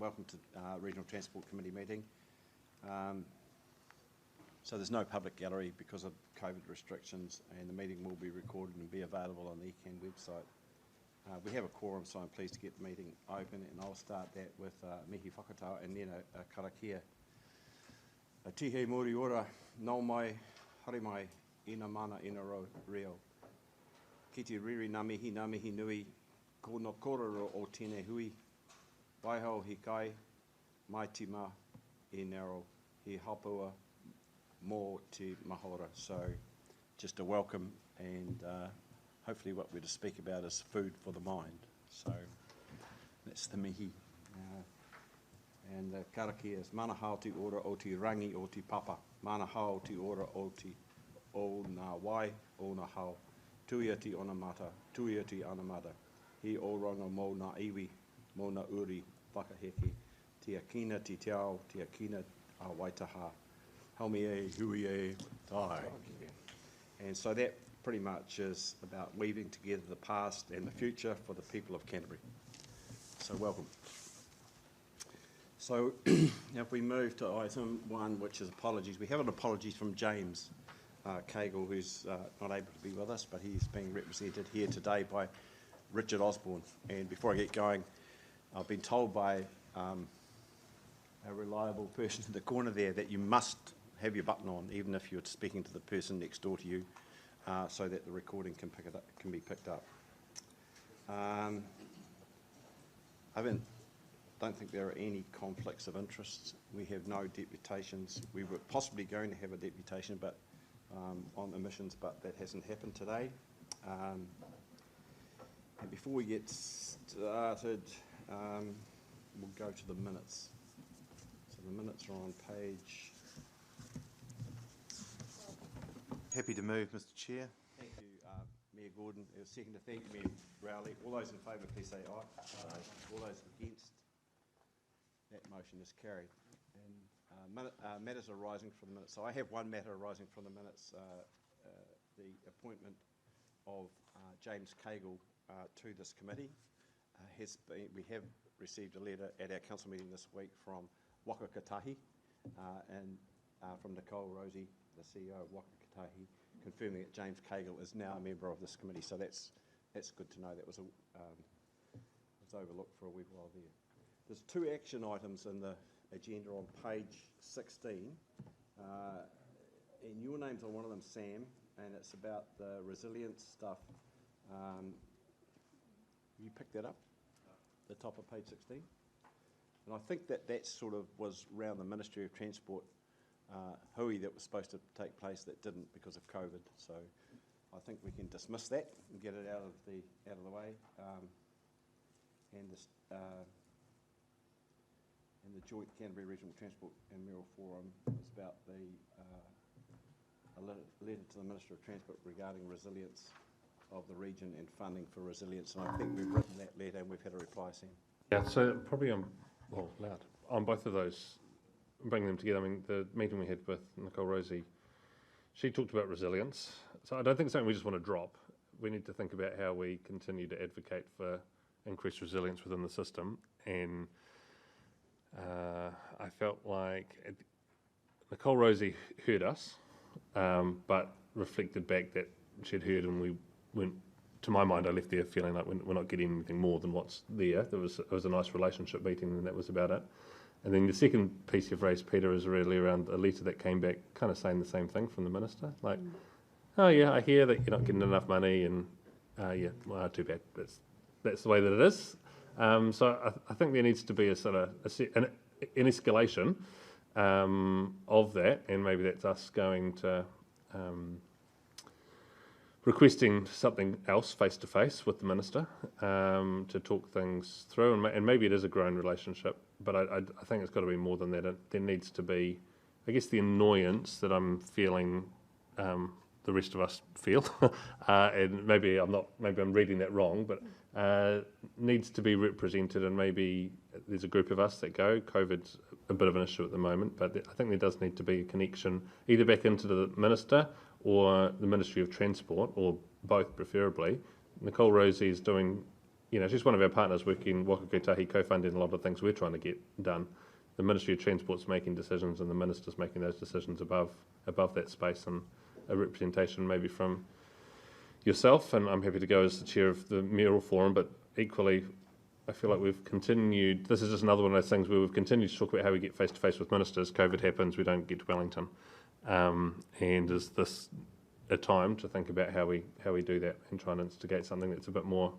welcome to Regional Transport Committee meeting. So there's no public gallery because of COVID restrictions, and the meeting will be recorded and be available on the ECAN website. We have a quorum, so I'm pleased to get the meeting open, and I'll start that with mihi whakatau and then a karakia. A tihe mori ora, nau mai, haere mai, ina mana ina reo. Ki te riri ngā mihi nui, ko no kororo o tēnei hui, waihau he kai, mai tima e naro, he hapua mō te mahora. So just a welcome, and hopefully what we're to speak about is food for the mind. So that's the mihi. And the karakia is mana hao te ora o te rangi o te papa, mana hao te ora o te o ngā wai o ngā hao, tuia te ona mata, tuia te anamata, he oranga mō ngā iwi, mō ngā uri, whakaheke, te akina te te akina a waitaha, haumi e, hui e, tai. And so that pretty much is about weaving together the past and the future for the people of Canterbury. So welcome. So if we move to item 1, which is apologies, we have an apology from James Cagle, who's not able to be with us, but he's being represented here today by Richard Osborne. And before I get going, I've been told by a reliable person in the corner there that you must have your button on, even if you're speaking to the person next door to you, so that the recording can be picked up. Don't think there are any conflicts of interest. We have no deputations. We were possibly going to have a deputation, but on emissions, but that hasn't happened today. And before we get started, we'll go to the minutes. So the minutes are on page. Happy to move, Mr. Chair. Thank you, Mayor Gordon. A second to thank you, Mayor Rowley. All those in favour, please say aye. All those against. That motion is carried. And matters arising from the minutes. So I have one matter arising from the minutes, the appointment of James Cagle to this committee. We have received a letter at our council meeting this week from Waka Katahi and from Nicole Rosie, the CEO of Waka Katahi, confirming that James Cagle is now a member of this committee. So that's good to know. That was overlooked for a wee while there. There's 2 action items in the agenda on page 16, and your name's on one of them, Sam, and it's about the resilience stuff. You picked that up? The top of page 16? And I think that sort of was around the Ministry of Transport hui that was supposed to take place that didn't because of COVID. So I think we can dismiss that and get it out of the way. And the joint Canterbury Regional Transport and Mayoral Forum is about a letter to the Minister of Transport regarding resilience of the region and funding for resilience. And I think we've written that letter and we've had a reply, Sam. Yeah, so probably on both of those, bringing them together. I mean, the meeting we had with Nicole Rosie, she talked about resilience. So I don't think it's something we just want to drop. We need to think about how we continue to advocate for increased resilience within the system. And I felt like Nicole Rosie heard us, but reflected back that she'd heard, and we went, to my mind, I left there feeling like we're not getting anything more than what's there. It was a nice relationship meeting, and that was about it. And then the second piece you've raised, Peter, is really around a letter that came back kind of saying the same thing from the Minister. Like, oh yeah, I hear that you're not getting enough money, and yeah, well, too bad. That's the way that it is. So I think there needs to be a sort of an escalation of that, and maybe that's us going to requesting something else face to face with the Minister to talk things through, and maybe it is a growing relationship, but I think it's got to be more than that. There needs to be, I guess, the annoyance that I'm feeling. The rest of us feel, and maybe I'm reading that wrong, but needs to be represented, and maybe there's a group of us that go. COVID's a bit of an issue at the moment, but I think there does need to be a connection either back into the Minister or the Ministry of Transport, or both preferably. Nicole Rosie is doing, she's one of our partners working Waka Kotahi, co-funding a lot of things we're trying to get done. The Ministry of Transport's making decisions and the Minister's making those decisions above that space, and a representation maybe from yourself, and I'm happy to go as the chair of the mayoral forum, but equally I feel like we've continued, this is just another one of those things where we've continued to talk about how we get face-to-face with ministers. COVID happens, we don't get to Wellington, and is this a time to think about how we do that and try and instigate something that's a bit more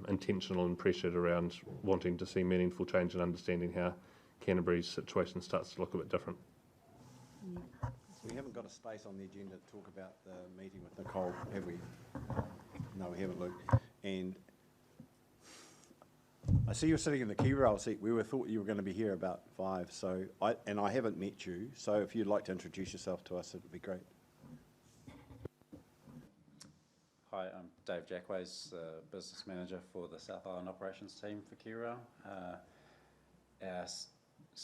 intentional and pressured around wanting to see meaningful change and understanding how Canterbury's situation starts to look a bit different. We haven't got a space on the agenda to talk about the meeting with Nicole, have we? No, we haven't, Luke. And I see you're sitting in the key rail seat. We thought you were going to be here about 5, so I haven't met you, so if you'd like to introduce yourself to us, it would be great. Hi, I'm Dave Jackways, Business Manager for the South Island Operations Team for Keyrail. Our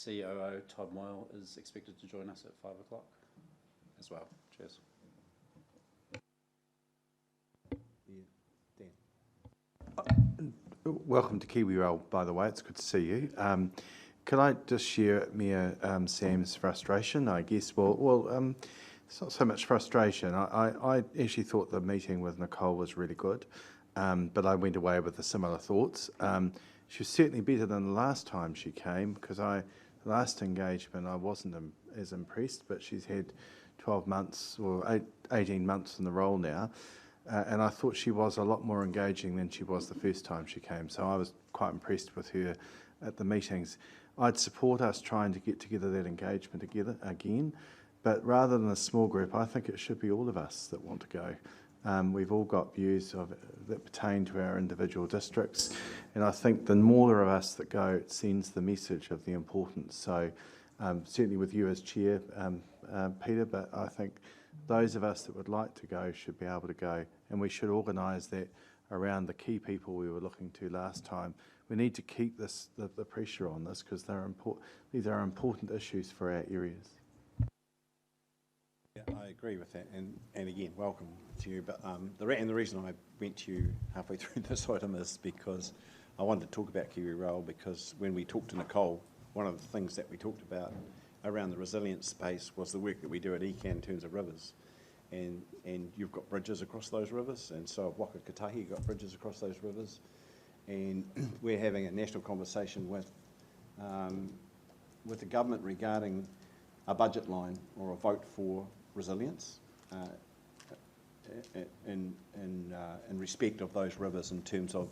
COO, Todd Moyle, is expected to join us at 5 o'clock as well. Cheers. Yeah, Dan. Welcome to KiwiRail, by the way. It's good to see you. Could I just share Sam's frustration? I guess, it's not so much frustration. I actually thought the meeting with Nicole was really good, but I went away with the similar thoughts. She was certainly better than the last time she came, because the last engagement I wasn't as impressed, but she's had 12 months or 18 months in the role now, and I thought she was a lot more engaging than she was the first time she came, so I was quite impressed with her at the meetings. I'd support us trying to get together that engagement together again, but rather than a small group, I think it should be all of us that want to go. We've all got views that pertain to our individual districts, and I think the more of us that go, it sends the message of the importance. So certainly with you as chair, Peter, but I think those of us that would like to go should be able to go, and we should organise that around the key people we were looking to last time. We need to keep the pressure on this, because these are important issues for our areas. Yeah, I agree with that, and again, welcome to you. But the reason I went to you halfway through this item is because I wanted to talk about KiwiRail, because when we talked to Nicole, one of the things that we talked about around the resilience space was the work that we do at ECAN in terms of rivers, and you've got bridges across those rivers, and so Waka Kotahi got bridges across those rivers, and we're having a national conversation with the government regarding a budget line or a vote for resilience in respect of those rivers, in terms of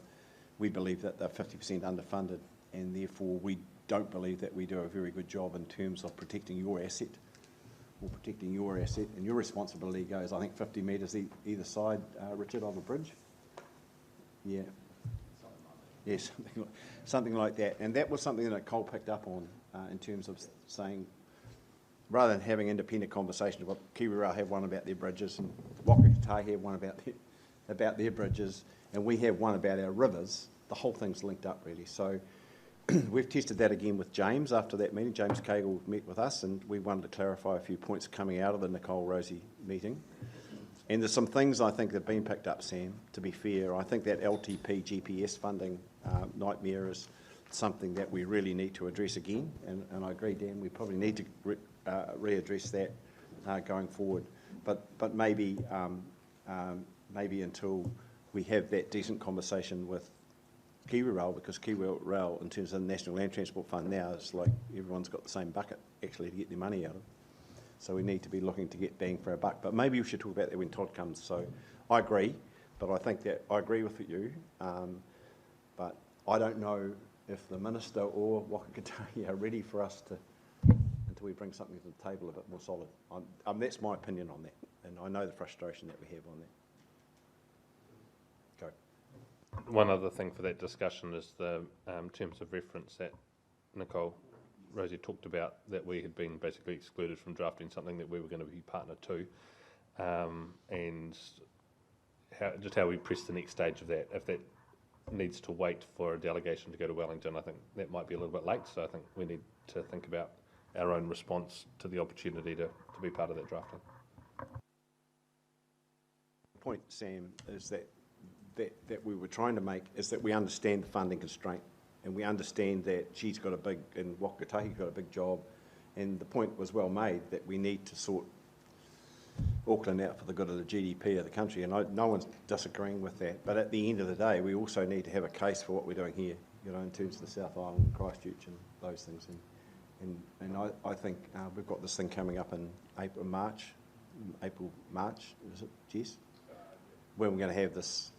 we believe that they're 50% underfunded, and therefore we don't believe that we do a very good job in terms of protecting your asset, and your responsibility goes, I think, 50 metres either side, Richard, of a bridge. Yeah. Yes, something like that. And that was something that Cole picked up on in terms of saying, rather than having independent conversations about KiwiRail have one about their bridges and Waka Kotahi have one about their bridges, and we have one about our rivers, the whole thing's linked up really. So we've tested that again with James after that meeting. James Cagle met with us, and we wanted to clarify a few points coming out of the Nicole Rosie meeting. And there's some things I think that have been picked up, Sam, to be fair. I think that LTP GPS funding nightmare is something that we really need to address again, and I agree, Dan, we probably need to readdress that going forward. But maybe until we have that decent conversation with KiwiRail, because KiwiRail, in terms of the National Land Transport Fund now, is like everyone's got the same bucket actually to get their money out of. So we need to be looking to get bang for our buck. But maybe we should talk about that when Todd comes. So I agree, but I think that I agree with you. But I don't know if the Minister or Waka Kotahi are ready for us to, until we bring something to the table a bit more solid. That's my opinion on that, and I know the frustration that we have on that. Go. One other thing for that discussion is the terms of reference that Nicole Rosie talked about, that we had been basically excluded from drafting something that we were going to be partner to, and how we press the next stage of that. If that needs to wait for a delegation to go to Wellington, I think that might be a little bit late, so I think we need to think about our own response to the opportunity to be part of that drafting. The point, Sam, is that that we were trying to make is that we understand the funding constraint, and we understand that she's got a big, and Wakatahi's got a big job, and the point was well made that we need to sort Auckland out for the good of the GDP of the country, and no one's disagreeing with that. But at the end of the day, we also need to have a case for what we're doing here, you know, in terms of the South Island and Christchurch and those things. And I think we've got this thing coming up in April, March, is it, Jess? When we're going to have this,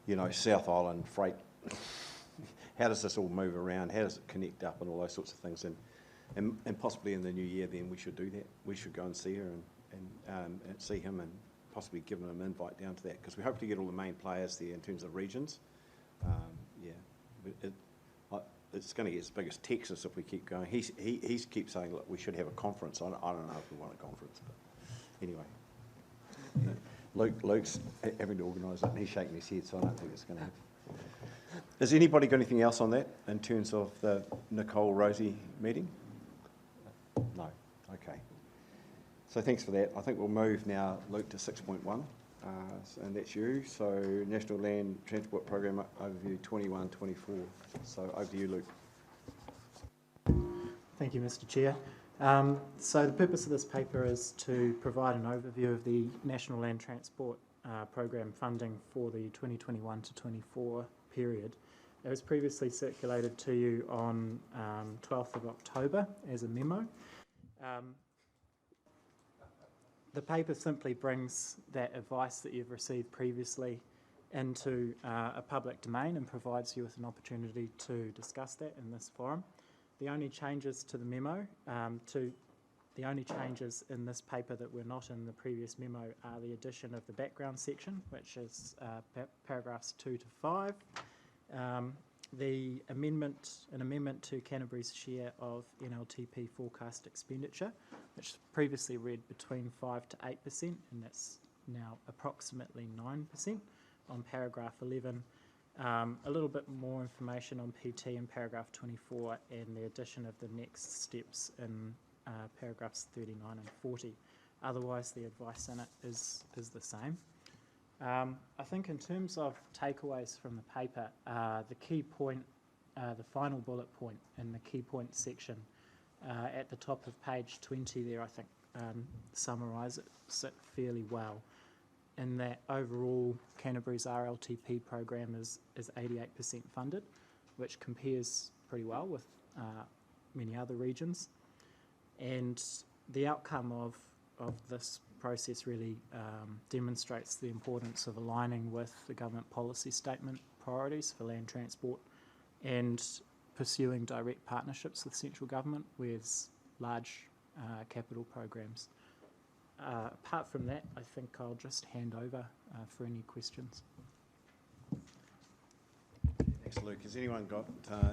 you know, South Island freight. How does this all move around? How does it connect up and all those sorts of things? And possibly in the new year, then we should do that. We should go and see her and see him and possibly give him an invite down to that, because we hope to get all the main players there in terms of regions. It's going to get as big as Texas if we keep going. He keeps saying, look, we should have a conference. I don't know if we want a conference, but anyway. Luke's having to organise it, and he's shaking his head, so I don't think it's going to happen. Has anybody got anything else on that in terms of the Nicole Rosie meeting? No. Okay. So thanks for that. I think we'll move now, Luke, to 6.1, and that's you. So National Land Transport Program Overview 21-24. So over to you, Luke. Thank you, Mr. Chair. So the purpose of this paper is to provide an overview of the National Land Transport Program funding for the 2021 to 24 period. It was previously circulated to you on 12th of October as a memo. The paper simply brings that advice that you've received previously into a public domain and provides you with an opportunity to discuss that in this forum. The only changes to the memo, the only changes in this paper that were not in the previous memo are the addition of the background section, which is paragraphs 2 to 5. An amendment to Canterbury's share of NLTP forecast expenditure, which previously read between 5 to 8%, and that's now approximately 9% on paragraph 11. A little bit more information on PT in paragraph 24, and the addition of the next steps in paragraphs 39 and 40. Otherwise, the advice in it is the same. I think in terms of takeaways from the paper, the key point, the final bullet point in the key point section at the top of page 20 there, I think summarises it fairly well, in that overall Canterbury's RLTP program is 88% funded, which compares pretty well with many other regions. And the outcome of this process really demonstrates the importance of aligning with the government policy statement priorities for land transport and pursuing direct partnerships with central government with large capital programs. Apart from that, I think I'll just hand over for any questions. Thanks, Luke. Has anyone got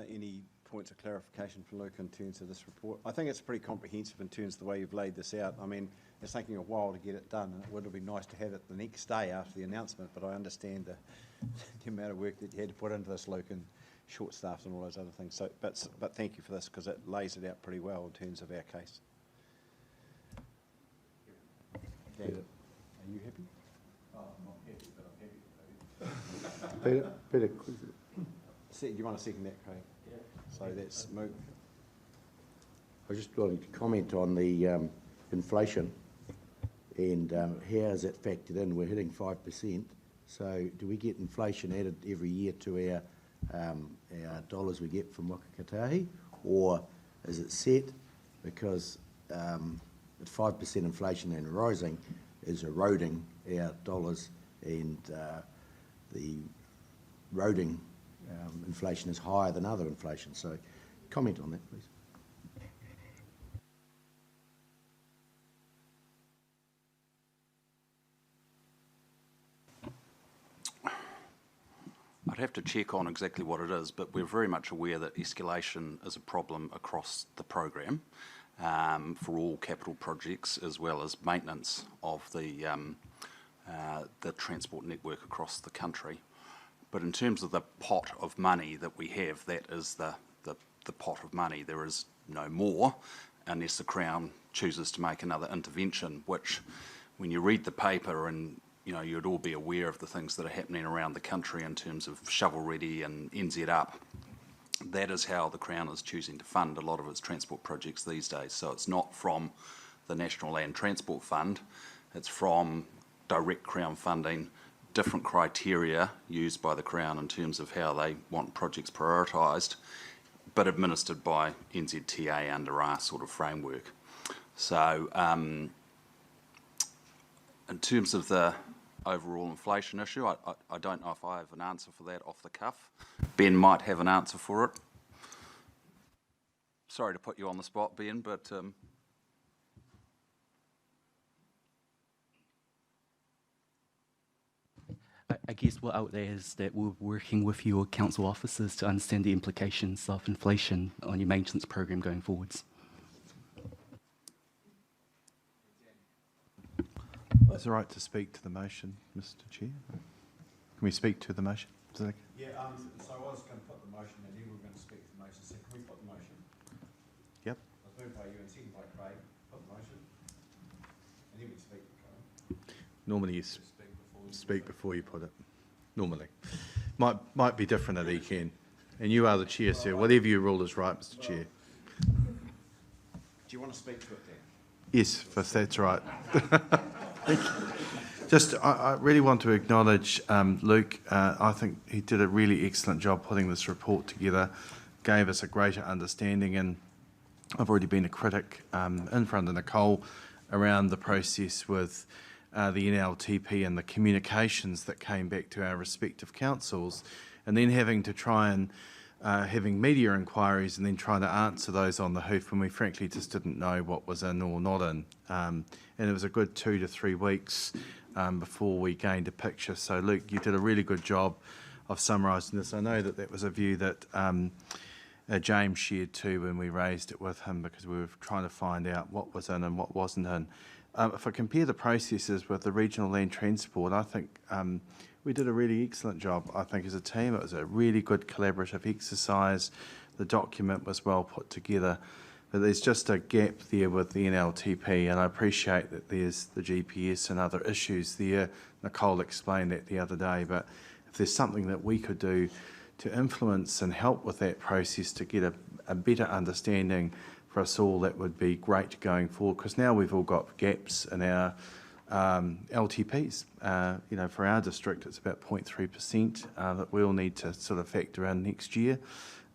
any points of clarification for Luke in terms of this report? I think it's pretty comprehensive in terms of the way you've laid this out. I mean, it's taking a while to get it done, and it would have been nice to have it the next day after the announcement, but I understand the amount of work that you had to put into this, Luke, and short staffs and all those other things. So, but thank you for this, because it lays it out pretty well in terms of our case. Dan, are you happy? Oh, I'm not happy, but I'm happy. Peter, Do you want to second that, Craig? Yeah. So that's move. I was just wanting to comment on the inflation and how is that factored in? We're hitting 5%. So do we get inflation added every year to our dollars we get from Wakatahi, or is it set? Because at 5% inflation and rising is eroding our dollars, and the eroding inflation is higher than other inflation. So comment on that, please. I'd have to check on exactly what it is, but we're very much aware that escalation is a problem across the program for all capital projects, as well as maintenance of the transport network across the country. But in terms of the pot of money that we have, that is the pot of money. There is no more unless the Crown chooses to make another intervention, which when you read the paper and you'd all be aware of the things that are happening around the country in terms of shovel ready and NZ up. That is how the Crown is choosing to fund a lot of its transport projects these days. So it's not from the National Land Transport Fund, it's from direct Crown funding, different criteria used by the Crown in terms of how they want projects prioritised, but administered by NZTA under our sort of framework. So in terms of the overall inflation issue, I don't know if I have an answer for that off the cuff. Ben might have an answer for it. Sorry to put you on the spot, Ben, but I guess what out there is that we're working with your council officers to understand the implications of inflation on your maintenance program going forwards. Is it right to speak to the motion, Mr Chair? Can we speak to the motion? Is that okay? Yeah, so I was going to put the motion and then we were going to speak to the motion. So can we put the motion? Yep. I was moved by you and seconded by Craig. Put the motion. And then we speak, Craig. Normally you speak before you put it. Normally. Might be different at ECAN. And you are the chair, sir. Whatever you rule is right, Mr Chair. Do you want to speak to it then? Yes, if that's right. Just, I really want to acknowledge Luke. I think he did a really excellent job putting this report together, gave us a greater understanding, and I've already been a critic in front of Nicole around the process with the NLTP and the communications that came back to our respective councils, and then having to try and having media inquiries and then trying to answer those on the hoof when we frankly just didn't know what was in or not in. And it was a good 2 to 3 weeks before we gained a picture. So Luke, you did a really good job of summarising this. I know that that was a view that James shared too when we raised it with him, because we were trying to find out what was in and what wasn't in. If I compare the processes with the regional land transport, I think we did a really excellent job. I think as a team, it was a really good collaborative exercise. The document was well put together, but there's just a gap there with the NLTP, and I appreciate that there's the GPS and other issues there. Nicole explained that the other day, but if there's something that we could do to influence and help with that process to get a better understanding for us all, that would be great going forward, because now we've all got gaps in our LTPs. For our district, it's about 0.3% that we'll need to sort of factor in next year.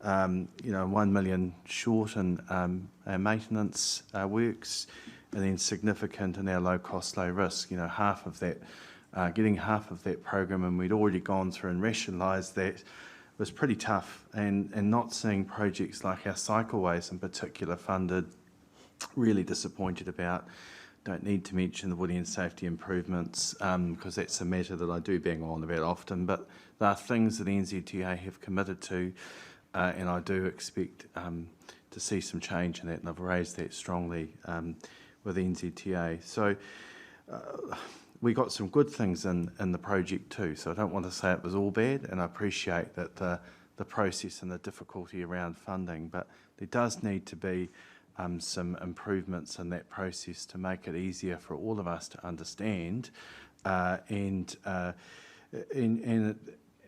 1 million short in our maintenance works, and then significant in our low cost, low risk. Half of that, getting half of that program, and we'd already gone through and rationalised that, was pretty tough. And not seeing projects like our cycleways in particular funded, really disappointed about. Don't need to mention the woody and safety improvements, because that's a matter that I do bang on about often, but there are things that the NZTA have committed to, and I do expect to see some change in that, and I've raised that strongly with the NZTA. So we got some good things in the project too, so I don't want to say it was all bad, and I appreciate that the process and the difficulty around funding, but there does need to be some improvements in that process to make it easier for all of us to understand, and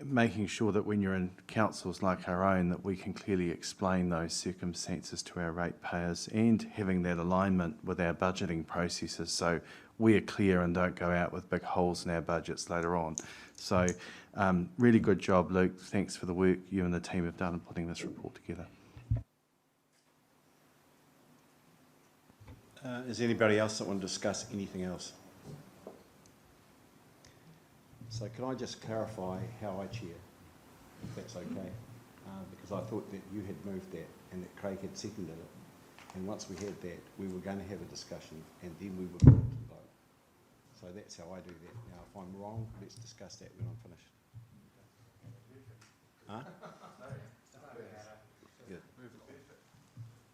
making sure that when you're in councils like our own, that we can clearly explain those circumstances to our ratepayers, and having that alignment with our budgeting processes, so we're clear and don't go out with big holes in our budgets later on. So really good job, Luke. Thanks for the work you and the team have done in putting this report together. Is anybody else that want to discuss anything else? So can I just clarify how I chair, if that's okay? Because I thought that you had moved that and that Craig had seconded it. And once we had that, we were going to have a discussion and then we would go to the vote. So that's how I do that. Now, if I'm wrong, let's discuss that when I'm finished. Huh? Good.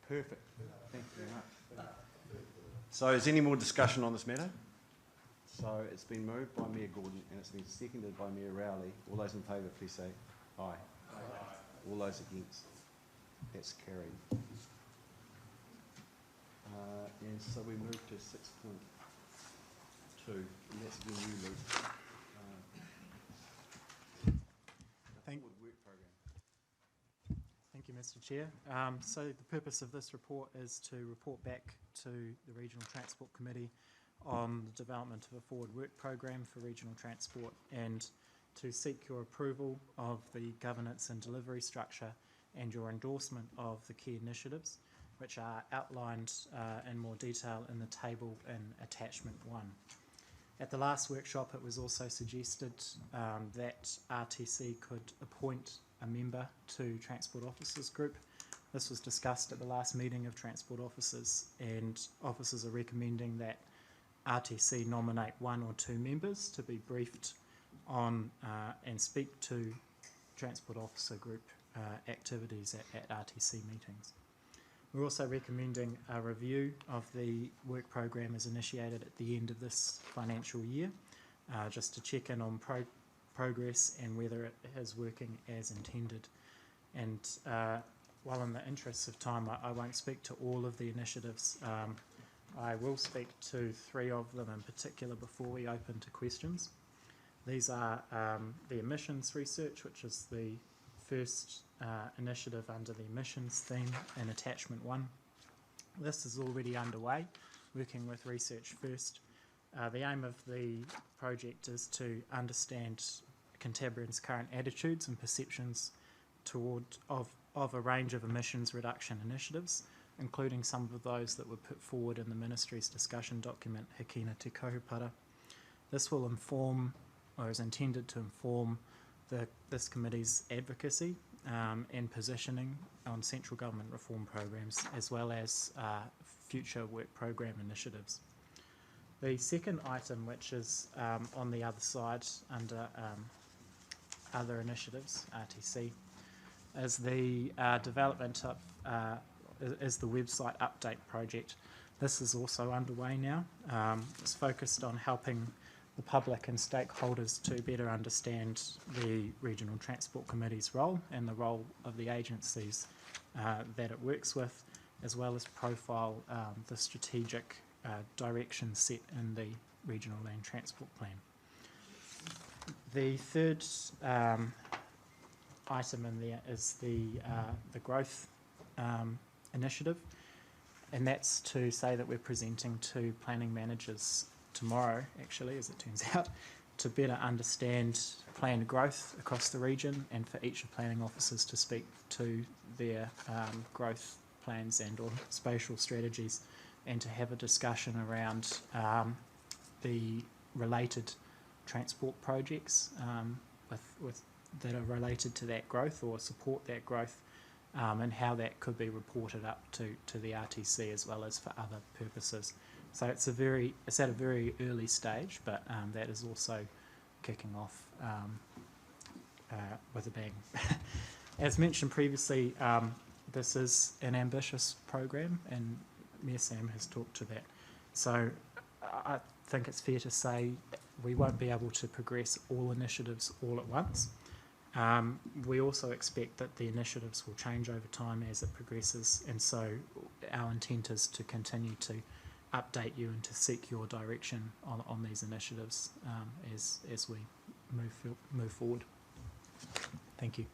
Perfect. Thank you very much. So is there any more discussion on this matter? So it's been moved by Mayor Gordon and it's been seconded by Mayor Rowley. All those in favour, please say aye. Aye. All those against? That's carried. And so we move to 6.2, and that's again you, Luke. you, Mr. Chair. So the purpose of this report is to report back to the Regional Transport Committee on the development of a forward work program for regional transport and to seek your approval of the governance and delivery structure and your endorsement of the key initiatives, which are outlined in more detail in the table in attachment 1. At the last workshop, it was also suggested that RTC could appoint a member to Transport Officers Group. This was discussed at the last meeting of Transport Officers, and officers are recommending that RTC nominate 1 or 2 members to be briefed on and speak to Transport Officer Group activities at RTC meetings. We're also recommending a review of the work program as initiated at the end of this financial year, just to check in on progress and whether it is working as intended. And while in the interests of time, I won't speak to all of the initiatives. I will speak to 3 of them in particular before we open to questions. These are the emissions research, which is the first initiative under the emissions theme in attachment 1. This is already underway, working with Research First. The aim of the project is to understand Canterburyans' current attitudes and perceptions of a range of emissions reduction initiatives, including some of those that were put forward in the Ministry's discussion document, Hikina Te Kaupara. This will inform, or is intended to inform, this committee's advocacy and positioning on central government reform programs, as well as future work program initiatives. The second item, which is on the other side under other initiatives, RTC, is the development of is the website update project. This is also underway now. It's focused on helping the public and stakeholders to better understand the Regional Transport Committee's role and the role of the agencies that it works with, as well as profile the strategic direction set in the Regional Land Transport Plan. The third item in there is the growth initiative, and that's to say that we're presenting to planning managers tomorrow, actually, as it turns out, to better understand planned growth across the region and for each of planning officers to speak to their growth plans and or spatial strategies, and to have a discussion around the related transport projects with that are related to that growth or support that growth, and how that could be reported up to the RTC as well as for other purposes. So it's at a very early stage, but that is also kicking off with a bang. As mentioned previously, this is an ambitious program, and Mayor Sam has talked to that. So I think it's fair to say we won't be able to progress all initiatives all at once. We also expect that the initiatives will change over time as it progresses, and so our intent is to continue to update you and to seek your direction on these initiatives as we move forward. Thank you.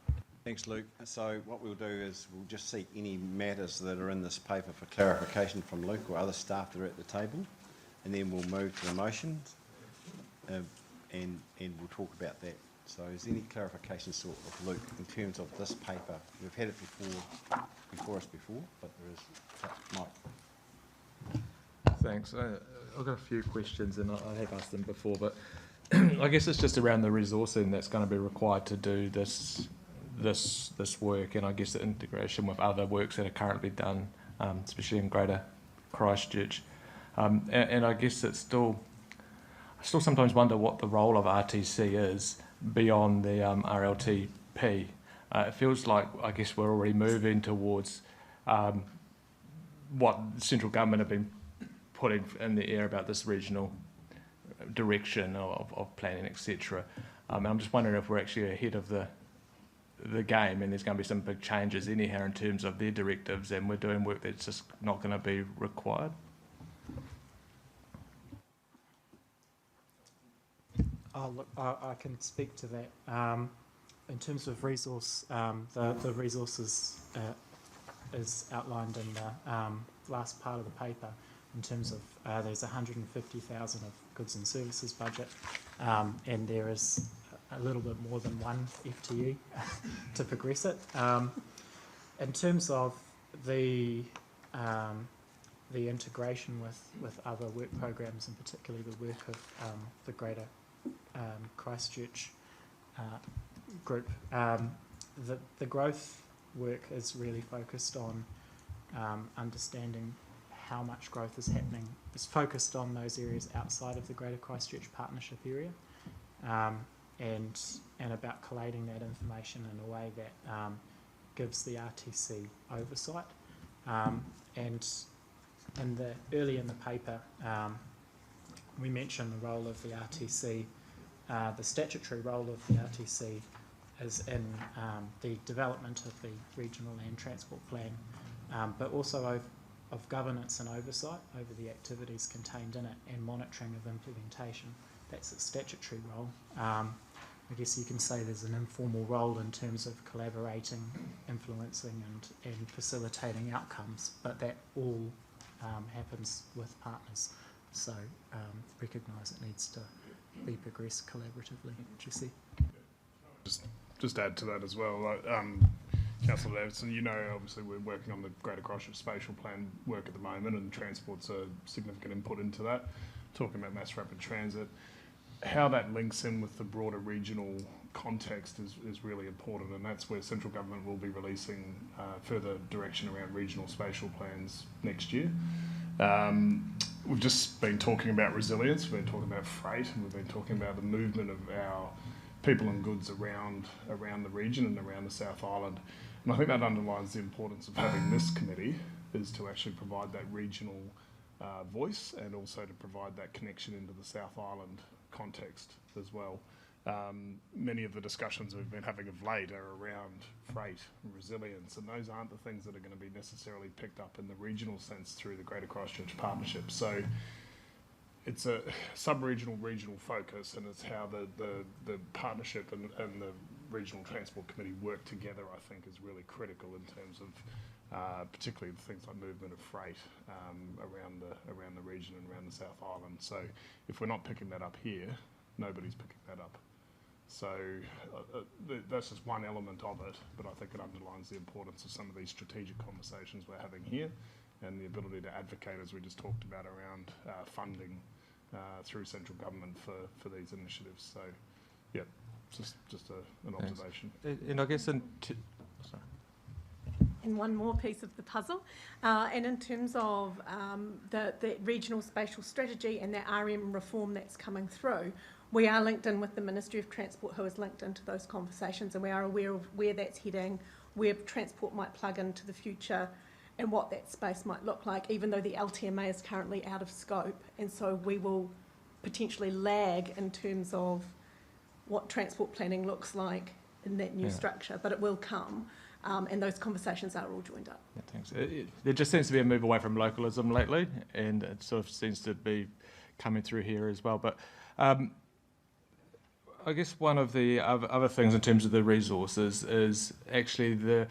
Thanks, Luke. So what we'll do is we'll just seek any matters that are in this paper for clarification from Luke or other staff that are at the table, and then we'll move to the motions and we'll talk about that. So is there any clarification sort of Luke in terms of this paper? We've had it before us before, but there is Mike. Thanks. I've got a few questions, and I have asked them before, but I guess it's just around the resourcing that's going to be required to do this work, and I guess the integration with other works that are currently done, especially in Greater Christchurch. And I guess I still sometimes wonder what the role of RTC is beyond the RLTP. It feels like, I guess, we're already moving towards what central government have been putting in the air about this regional direction of planning, etc. I'm just wondering if we're actually ahead of the game, and there's going to be some big changes anyhow in terms of their directives, and we're doing work that's just not going to be required. Oh, look, I can speak to that. in terms of resource, the resources is outlined in the last part of the paper. In terms of there's 150,000 of goods and services budget, and there is a little bit more than one FTE to progress it. In terms of the integration with other work programs, and particularly the work of the Greater Christchurch group, the growth work is really focused on understanding how much growth is happening. It's focused on those areas outside of the Greater Christchurch Partnership area, and about collating that information in a way that gives the RTC oversight. And early in the paper, we mentioned the role of the RTC. The statutory role of the RTC is in the development of the Regional Land Transport Plan, but also of governance and oversight over the activities contained in it and monitoring of implementation. That's its statutory role. I guess you can say there's an informal role in terms of collaborating, influencing and facilitating outcomes, but that all happens with partners. So recognise it needs to be progressed collaboratively. Jesse? Just add to that as well. Councillor Davidson, you know, obviously we're working on the Greater Christchurch Spatial Plan work at the moment, and transport's a significant input into that. Talking about mass rapid transit, how that links in with the broader regional context is really important, and that's where central government will be releasing further direction around regional spatial plans next year. We've just been talking about resilience, we've been talking about freight, and we've been talking about the movement of our people and goods around the region and around the South Island. And I think that underlines the importance of having this committee, is to actually provide that regional voice and also to provide that connection into the South Island context as well. Many of the discussions we've been having of late are around freight and resilience, and those aren't the things that are going to be necessarily picked up in the regional sense through the Greater Christchurch Partnership. So it's a sub-regional, regional focus, and it's how the partnership and the Regional Transport Committee work together, I think, is really critical in terms of particularly things like movement of freight around the region and around the South Island. So if we're not picking that up here, nobody's picking that up. So that's just one element of it, but I think it underlines the importance of some of these strategic conversations we're having here, and the ability to advocate, as we just talked about, around funding through central government for these initiatives. So, yeah, just an observation. And I guess sorry. And one more piece of the puzzle, and in terms of the regional spatial strategy and that RM reform that's coming through, we are linked in with the Ministry of Transport, who is linked into those conversations, and we are aware of where that's heading, where transport might plug into the future, and what that space might look like, even though the LTMA is currently out of scope. And so we will potentially lag in terms of what transport planning looks like in that new structure, but it will come. And those conversations are all joined up. Yeah, thanks. There just seems to be a move away from localism lately, and it sort of seems to be coming through here as well. But I guess one of the other things in terms of the resources is actually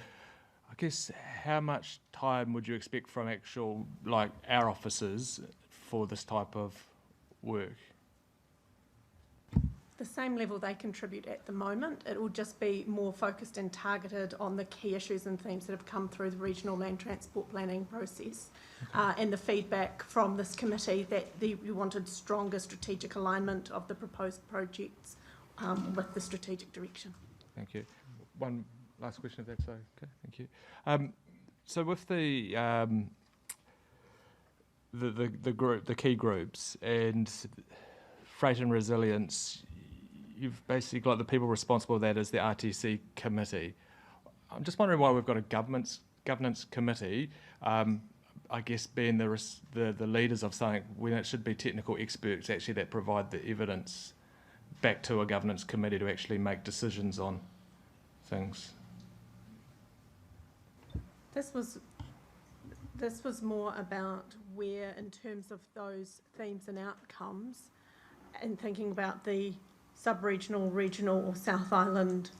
how much time would you expect from actual, like, our officers for this type of work? The same level they contribute at the moment. It will just be more focused and targeted on the key issues and themes that have come through the regional land transport planning process, and the feedback from this committee that we wanted stronger strategic alignment of the proposed projects with the strategic direction. Thank you. One last question, if that's okay. Thank you. So with the group, the key groups, and freight and resilience, you've basically got the people responsible for that as the RTC committee. I'm just wondering why we've got a governance committee, I guess being the leaders of something, when it should be technical experts actually that provide the evidence back to a governance committee to actually make decisions on things. This was more about where, in terms of those themes and outcomes, and thinking about the sub-regional, regional or South Island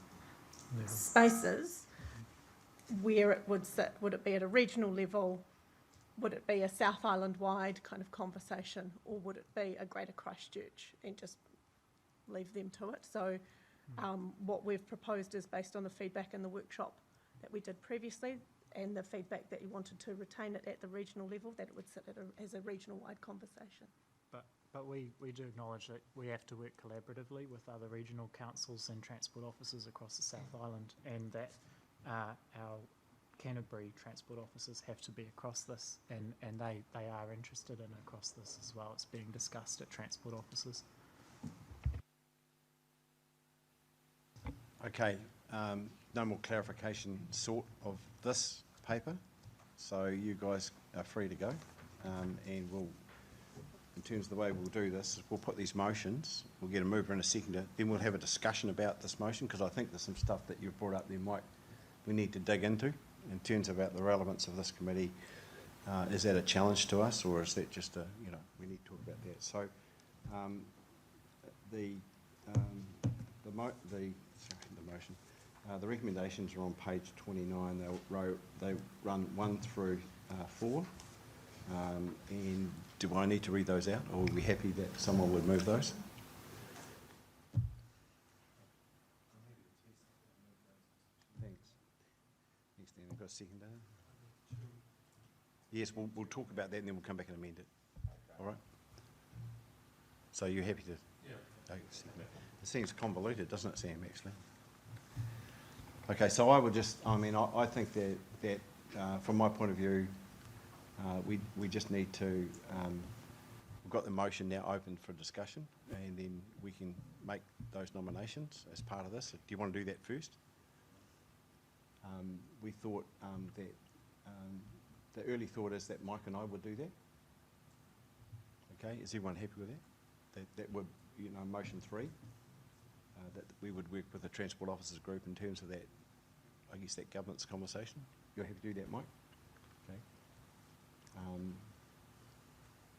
spaces, where it would sit. Would it be at a regional level? Would it be a South Island-wide kind of conversation, or would it be a Greater Christchurch and just leave them to it? So what we've proposed is based on the feedback in the workshop that we did previously and the feedback that you wanted to retain it at the regional level, that it would sit as a regional-wide conversation. But we do acknowledge that we have to work collaboratively with other regional councils and transport officers across the South Island, and that our Canterbury transport officers have to be across this, and they are interested in across this as well. It's being discussed at transport officers. Okay, no more clarification sort of this paper, so you guys are free to go, and we'll, in terms of the way we'll do this, we'll put these motions, we'll get a mover and a seconder, then we'll have a discussion about this motion, because I think there's some stuff that you've brought up there, Mike, we need to dig into in terms about the relevance of this committee. Is that a challenge to us, or is that just a, we need to talk about that. So the recommendations are on page 29. They run 1 through 4. And do I need to read those out, or are we happy that someone would move those? Thanks. Thanks, Dan. I've got a second, Dan. Yes, we'll talk about that and then we'll come back and amend it. All right? So you're happy to? Yeah. Okay, it seems convoluted, doesn't it, Sam, actually? Okay, so I would just, I think that from my point of view, we just need to, we've got the motion now open for discussion, and then we can make those nominations as part of this. Do you want to do that first? We thought that, the early thought is that Mike and I would do that. Okay, is everyone happy with that? That would, motion 3, that we would work with the Transport Officers Group in terms of that, I guess, that governance conversation. You're happy to do that, Mike? Okay.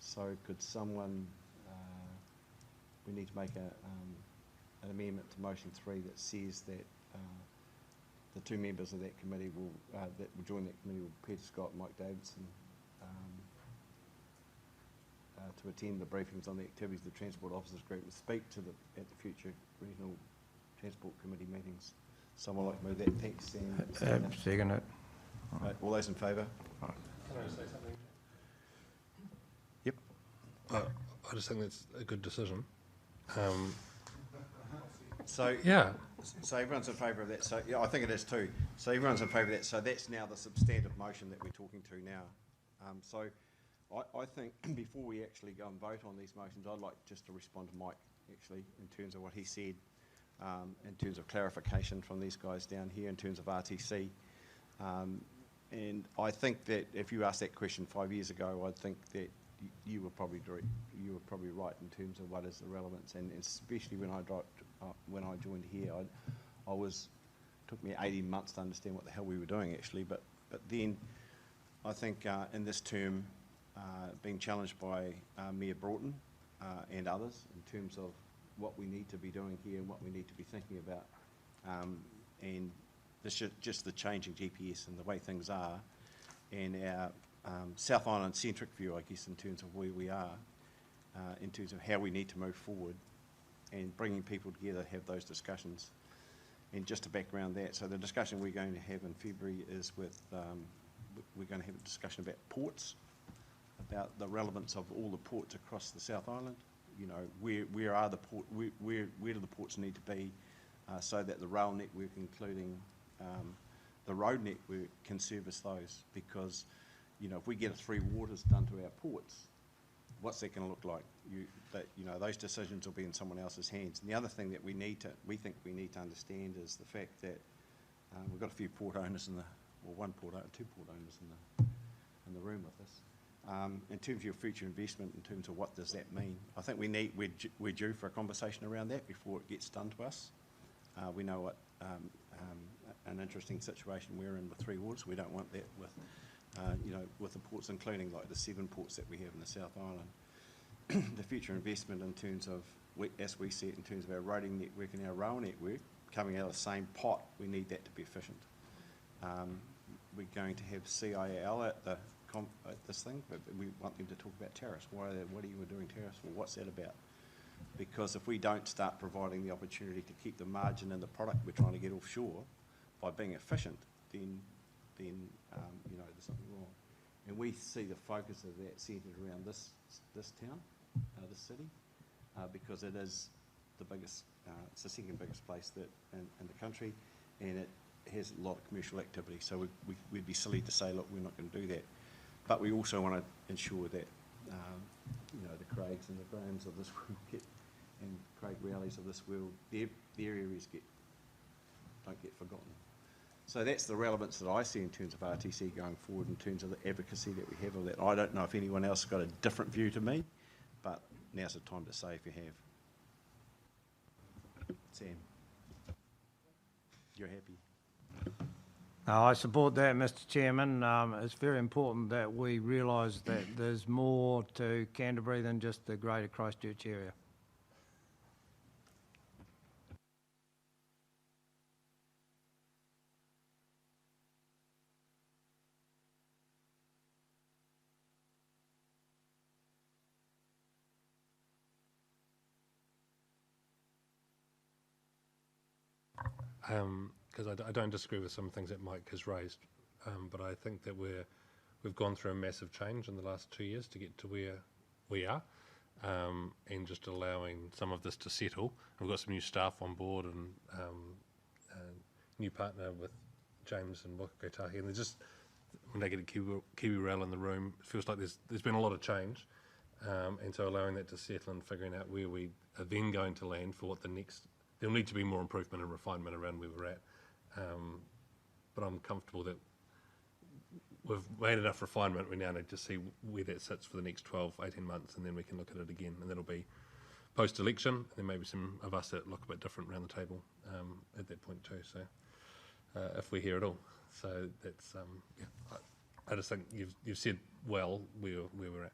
So could someone, we need to make an amendment to motion 3 that says that the 2 members of that committee that will join that committee will be Peter Scott and Mike Davidson, to attend the briefings on the activities of the Transport Officers Group and speak to at the future regional transport committee meetings. Someone like to move that? Thanks, Sam. Second it. Right, all those in favour? Can I say something? Yep. I just think that's a good decision. So yeah. So everyone's in favour of that. So yeah, I think it is too. So everyone's in favour of that. So that's now the substantive motion that we're talking to now. So I think before we actually go and vote on these motions, I'd like just to respond to Mike actually in terms of what he said, in terms of clarification from these guys down here in terms of RTC. And I think that if you asked that question 5 years ago, I think that you were probably right in terms of what is the relevance, and especially when I joined here, took me 18 months to understand what the hell we were doing actually. But then I think in this term, being challenged by Mayor Broughton and others in terms of what we need to be doing here and what we need to be thinking about, and just the changing GPS and the way things are, and our South Island centric view, I guess, in terms of where we are, in terms of how we need to move forward, and bringing people together to have those discussions. And just to background that, so the discussion we're going to have in February is with, we're going to have a discussion about ports, about the relevance of all the ports across the South Island. Where are the port? Where do the ports need to be, so that the rail network, including the road network, can service those? Because if we get a 3 waters done to our ports, what's that going to look like? Those decisions will be in someone else's hands. And the other thing that we think we need to understand is the fact that we've got a few port owners two port owners in the room with us. In terms of your future investment, in terms of what does that mean, I think we're due for a conversation around that before it gets done to us. We know what an interesting situation we're in with 3 waters. We don't want that with the ports, including like the 7 ports that we have in the South Island. The future investment in terms of, as we see it, in terms of our roading network and our rail network, coming out of the same pot, we need that to be efficient. We're going to have CIL at this thing, but we want them to talk about tariffs. What are you doing tariffs for? What's that about? Because if we don't start providing the opportunity to keep the margin in the product we're trying to get offshore by being efficient, then there's something wrong. And we see the focus of that centred around this town, this city, because it is the biggest, it's the second biggest place in the country, and it has a lot of commercial activity. So we'd be silly to say, look, we're not going to do that. But we also want to ensure that the Craigs and the Brimes of this world and Craig Rowleys of this world, their areas don't get forgotten. So that's the relevance that I see in terms of RTC going forward, in terms of the advocacy that we have of that. I don't know if anyone else has got a different view to me, but now's the time to say if you have. Sam, you're happy? I support that, Mr. Chairman. It's very important that we realise that there's more to Canterbury than just the Greater Christchurch area. Because I don't disagree with some things that Mike has raised, but I think that we've gone through a massive change in the last 2 years to get to where we are, and just allowing some of this to settle. We've got some new staff on board and a new partner with James and Wakakotahi, and when they get a Kiwi Rail in the room, it feels like there's been a lot of change, and so allowing that to settle and figuring out where we are then going to land for what the next. There'll need to be more improvement and refinement around where we're at, but I'm comfortable that we've made enough refinement. We now need to see where that sits for the next 12, 18 months, and then we can look at it again, and that'll be post-election, and then maybe some of us that look a bit different around the table at that point too, so if we're here at all. So that's, I just think you've said well where we're at.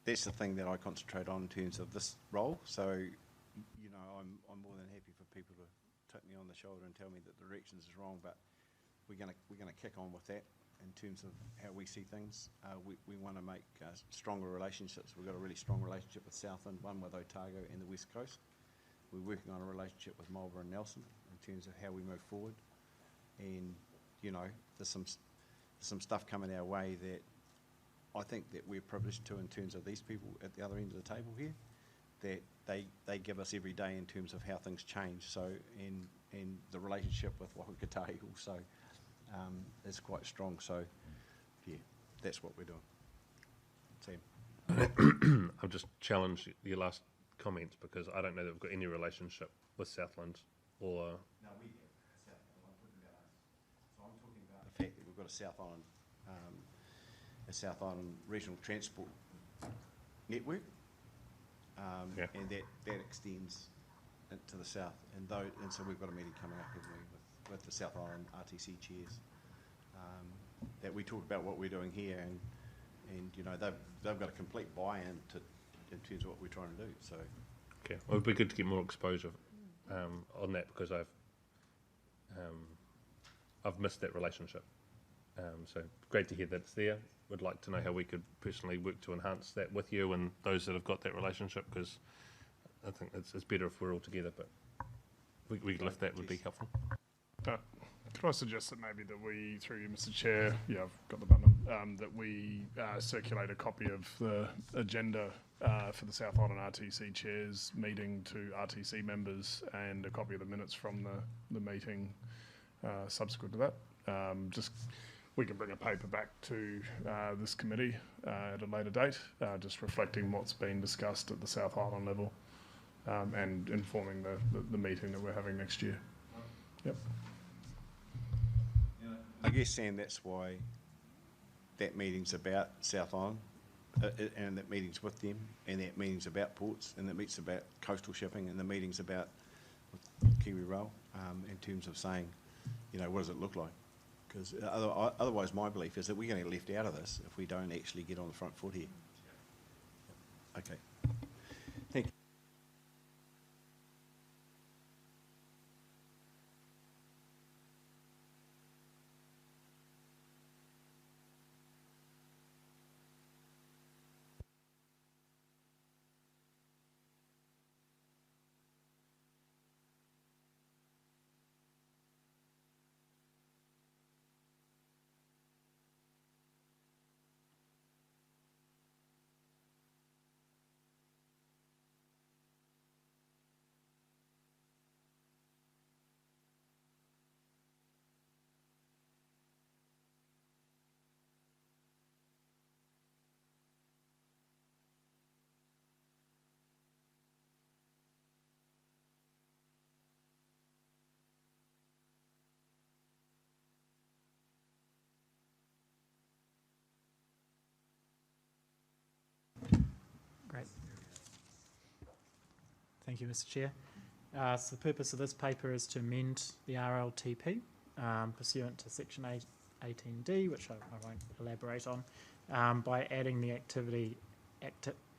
That's the thing that I concentrate on in terms of this role. So, I'm more than happy for people to tap me on the shoulder and tell me that the directions is wrong, but we're gonna kick on with that in terms of how we see things. We want to make stronger relationships. We've got a really strong relationship with Southland, one with Otago and the West Coast. We're working on a relationship with Marlborough and Nelson in terms of how we move forward. And, there's some stuff coming our way that I think that we're privileged to in terms of these people at the other end of the table here, that they give us every day in terms of how things change. So, and the relationship with Wakakotahi also is quite strong. So, yeah, that's what we're doing. Sam? I'll just challenge your last comments because I don't know that we've got any relationship with Southland or... No, we have. Southland. I'm talking about us. So I'm talking about the fact that we've got a South Island regional transport network, and that extends into the south. And so we've got a meeting coming up with the South Island RTC chairs that we talk about what we're doing here, and they've got a complete buy-in in terms of what we're trying to do. So, okay, well, it'd be good to get more exposure on that because I've missed that relationship. So great to hear that it's there. Would like to know how we could personally work to enhance that with you and those that have got that relationship, because I think it's better if we're all together, but we could lift that would be helpful. Could I suggest that maybe that we, through you, Mr. Chair, I've got the button, that we circulate a copy of the agenda for the South Island RTC Chairs meeting to RTC members and a copy of the minutes from the meeting subsequent to that. We can bring a paper back to this committee at a later date, just reflecting what's been discussed at the South Island level and informing the meeting that we're having next year. Yep. I guess, Sam, that's why that meeting's about South Island, and that meeting's with them, and that meeting's about ports, and that meeting's about coastal shipping, and the meeting's about Kiwi Rail, in terms of saying, what does it look like? Because otherwise my belief is that we're going to get left out of this if we don't actually get on the front foot here. Okay. Thank you. Great. Thank you, Mr. Chair. So the purpose of this paper is to amend the RLTP pursuant to Section 18D, which I won't elaborate on, by adding the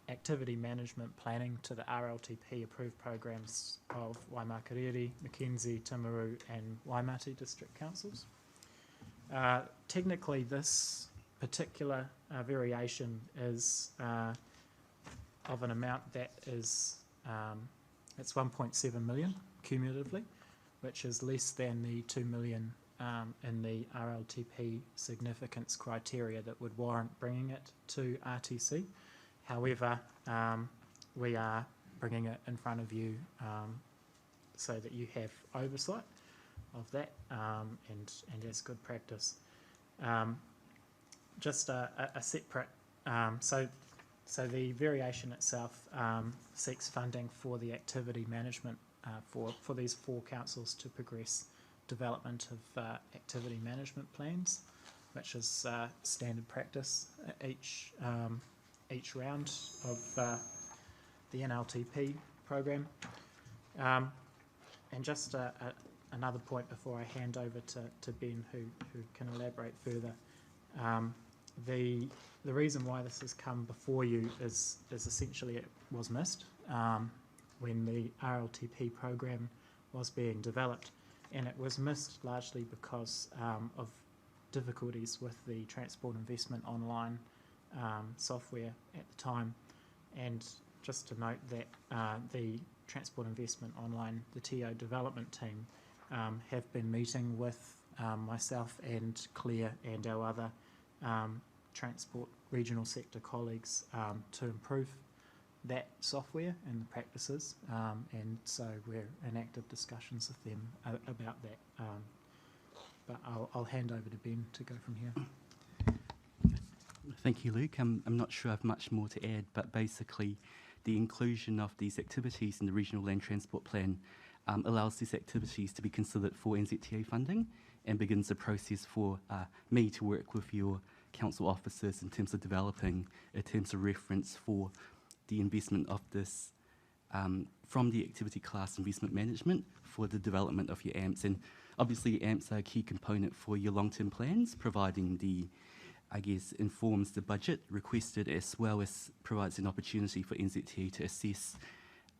activity management planning to the RLTP approved programs of Waimakariri, Mackenzie, Timaru and Waimate District Councils. Technically, this particular variation is of an amount that is it's 1.7 million cumulatively, which is less than the 2 million in the RLTP significance criteria that would warrant bringing it to RTC. However, we are bringing it in front of you so that you have oversight of that and as good practice. Just a separate, so the variation itself seeks funding for the activity management for these 4 councils to progress development of activity management plans, which is standard practice each round of the NLTP program. And just another point before I hand over to Ben, who can elaborate further. The reason why this has come before you is essentially it was missed when the RLTP program was being developed, and it was missed largely because of difficulties with the Transport Investment Online software at the time. And just to note that the Transport Investment Online, the TO development team, have been meeting with myself and Claire and our other transport regional sector colleagues to improve that software and the practices, and so we're in active discussions with them about that. But I'll hand over to Ben to go from here. Thank you, Luke. I'm not sure I have much more to add, but basically the inclusion of these activities in the Regional Land Transport Plan allows these activities to be considered for NZTA funding and begins a process for me to work with your council officers in terms of developing a terms of reference for the investment of this from the activity class investment management for the development of your AMPs. And obviously AMPs are a key component for your long-term plans, providing the, I guess, informs the budget requested as well as provides an opportunity for NZTA to assess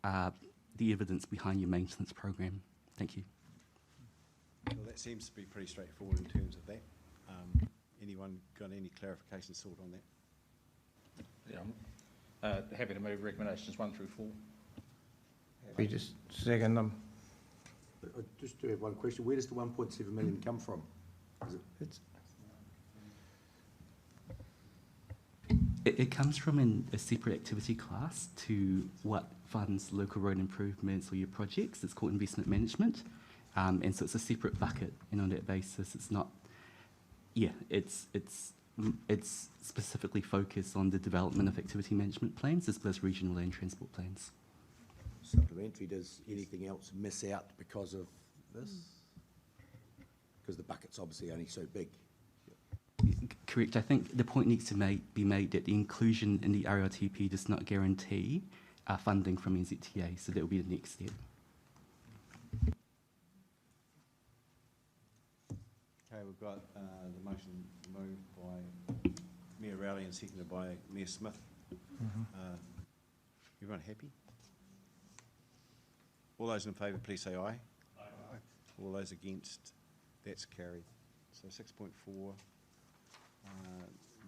the evidence behind your maintenance program. Thank you. Well, that seems to be pretty straightforward in terms of that. Anyone got any clarification sought on that? Yeah, I'm happy to move recommendations 1 through 4. We just second them. I just do have one question. Where does the 1.7 million come from? It comes from a separate activity class to what funds local road improvements or your projects. It's called investment management. And so it's a separate bucket, and on that basis, it's not, it's specifically focused on the development of activity management plans as well as regional land transport plans. Supplementary, does anything else miss out because of this? Because the bucket's obviously only so big. Correct. I think the point needs to be made that the inclusion in the RLTP does not guarantee funding from NZTA, so that will be the next step. we've got the motion moved by Mayor Rowley and seconded by Mayor Smith. Everyone happy? All those in favour, please say aye. Aye. All those against, that's carried. So 6.4,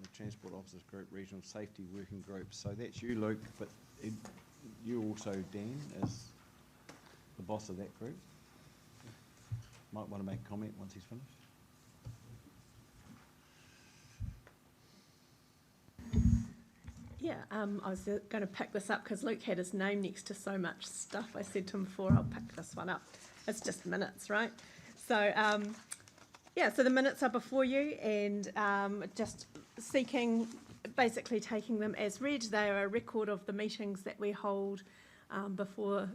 the Transport Officers Group, Regional Safety Working Group. So that's you, Luke, but you also, Dan, as the boss of that group. Might want to make a comment once he's finished. Yeah, I was going to pick this up because Luke had his name next to so much stuff. I said to him before, I'll pick this one up. It's just minutes, right? So, yeah, so the minutes are before you, and just basically taking them as read. They are a record of the meetings that we hold before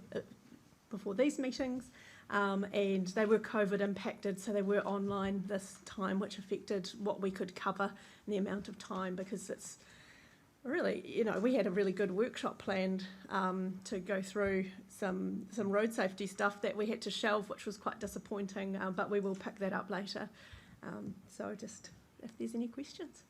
these meetings, and they were COVID impacted, so they were online this time, which affected what we could cover and the amount of time, because it's really, we had a really good workshop planned to go through some road safety stuff that we had to shelve, which was quite disappointing, but we will pick that up later. So just if there's any questions.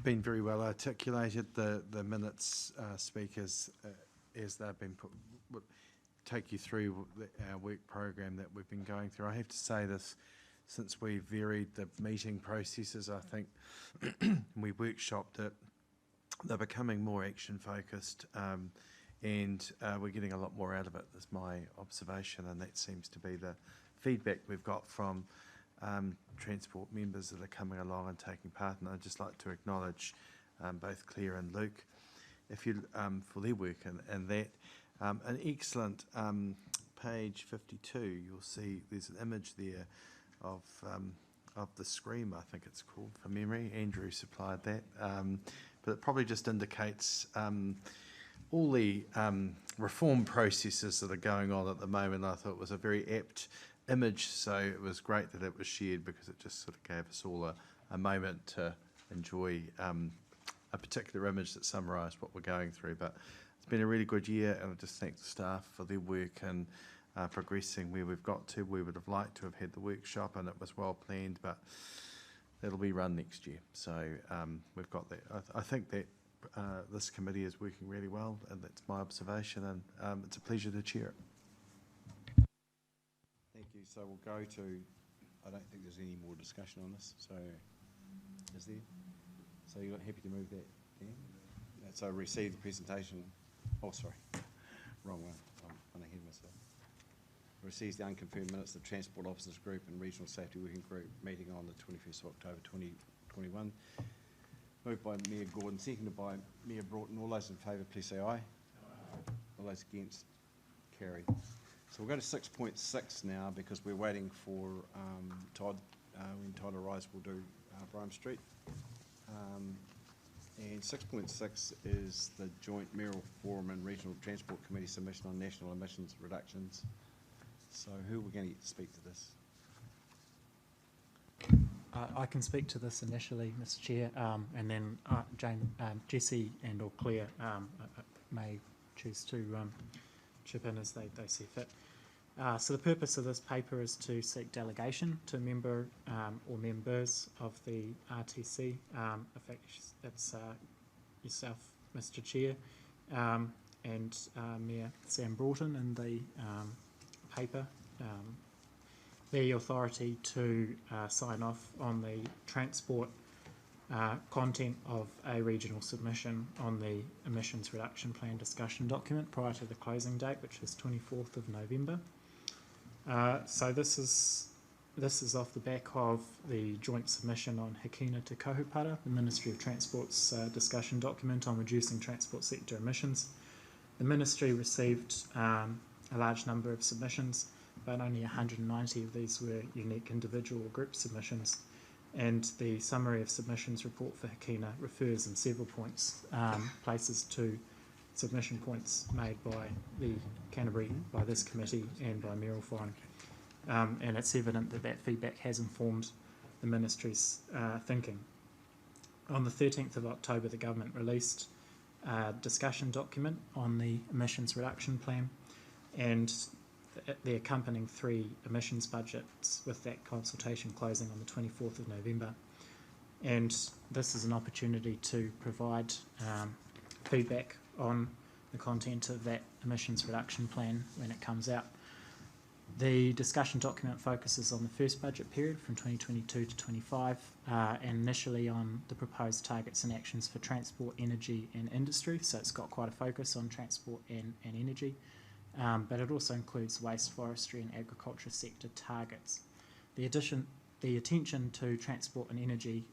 Been very well articulated. The minutes speakers, as they've been put, would take you through our work program that we've been going through. I have to say this, since we varied the meeting processes, I think we workshopped it, they're becoming more action focused, and we're getting a lot more out of it, is my observation, and that seems to be the feedback we've got from transport members that are coming along and taking part. And I'd just like to acknowledge both Claire and Luke for their work and that. An excellent page 52, you'll see there's an image there of the Scream, I think it's called, from memory. Andrew supplied that, but it probably just indicates all the reform processes that are going on at the moment. I thought it was a very apt image, so it was great that it was shared, because it just sort of gave us all a moment to enjoy a particular image that summarised what we're going through. But it's been a really good year, and I just thank the staff for their work and progressing where we've got to. We would have liked to have had the workshop, and it was well planned, but it'll be run next year. So we've got that. I think that this committee is working really well, and that's my observation, and it's a pleasure to chair it. Thank you. So we'll go to, I don't think there's any more discussion on this, so is there? So you're happy to move that, Dan? So receive the presentation, oh sorry, wrong one, I'm ahead of myself. Receives the unconfirmed minutes of the Transport Officers Group and Regional Safety Working Group meeting on the 21st of October 2021. Moved by Mayor Gordon, seconded by Mayor Broughton. All those in favour, please say aye. Aye. All those against, carried. So we'll go to 6.6 now, because we're waiting for Todd. When Todd arrives, we'll do Brime Street. And 6.6 is the joint mayoral forum and regional transport committee submission on national emissions reductions. So who are we going to get to speak to this? I can speak to this initially, Mr. Chair, and then Jessie and or Claire may choose to chip in as they see fit. So the purpose of this paper is to seek delegation to a member or members of the RTC. In fact, it's yourself, Mr. Chair, and Mayor Sam Broughton in the paper. The authority to sign off on the transport content of a regional submission on the emissions reduction plan discussion document prior to the closing date, which is 24th of November. So this is off the back of the joint submission on Hikina to Kohupara, the Ministry of Transport's discussion document on reducing transport sector emissions. The Ministry received a large number of submissions, but only 190 of these were unique individual or group submissions. And the summary of submissions report for Hikina refers in several places to submission points made by the Canterbury, by this committee and by Mayoral Forum. And it's evident that that feedback has informed the Ministry's thinking. On the 13th of October, the Government released a discussion document on the emissions reduction plan. and the accompanying 3 emissions budgets, with that consultation closing on the 24th of November. And this is an opportunity to provide feedback on the content of that emissions reduction plan when it comes out. The discussion document focuses on the first budget period from 2022 to 25, and initially on the proposed targets and actions for transport, energy and industry. So it's got quite a focus on transport and energy, but it also includes waste, forestry and agriculture sector targets. The attention to transport and energy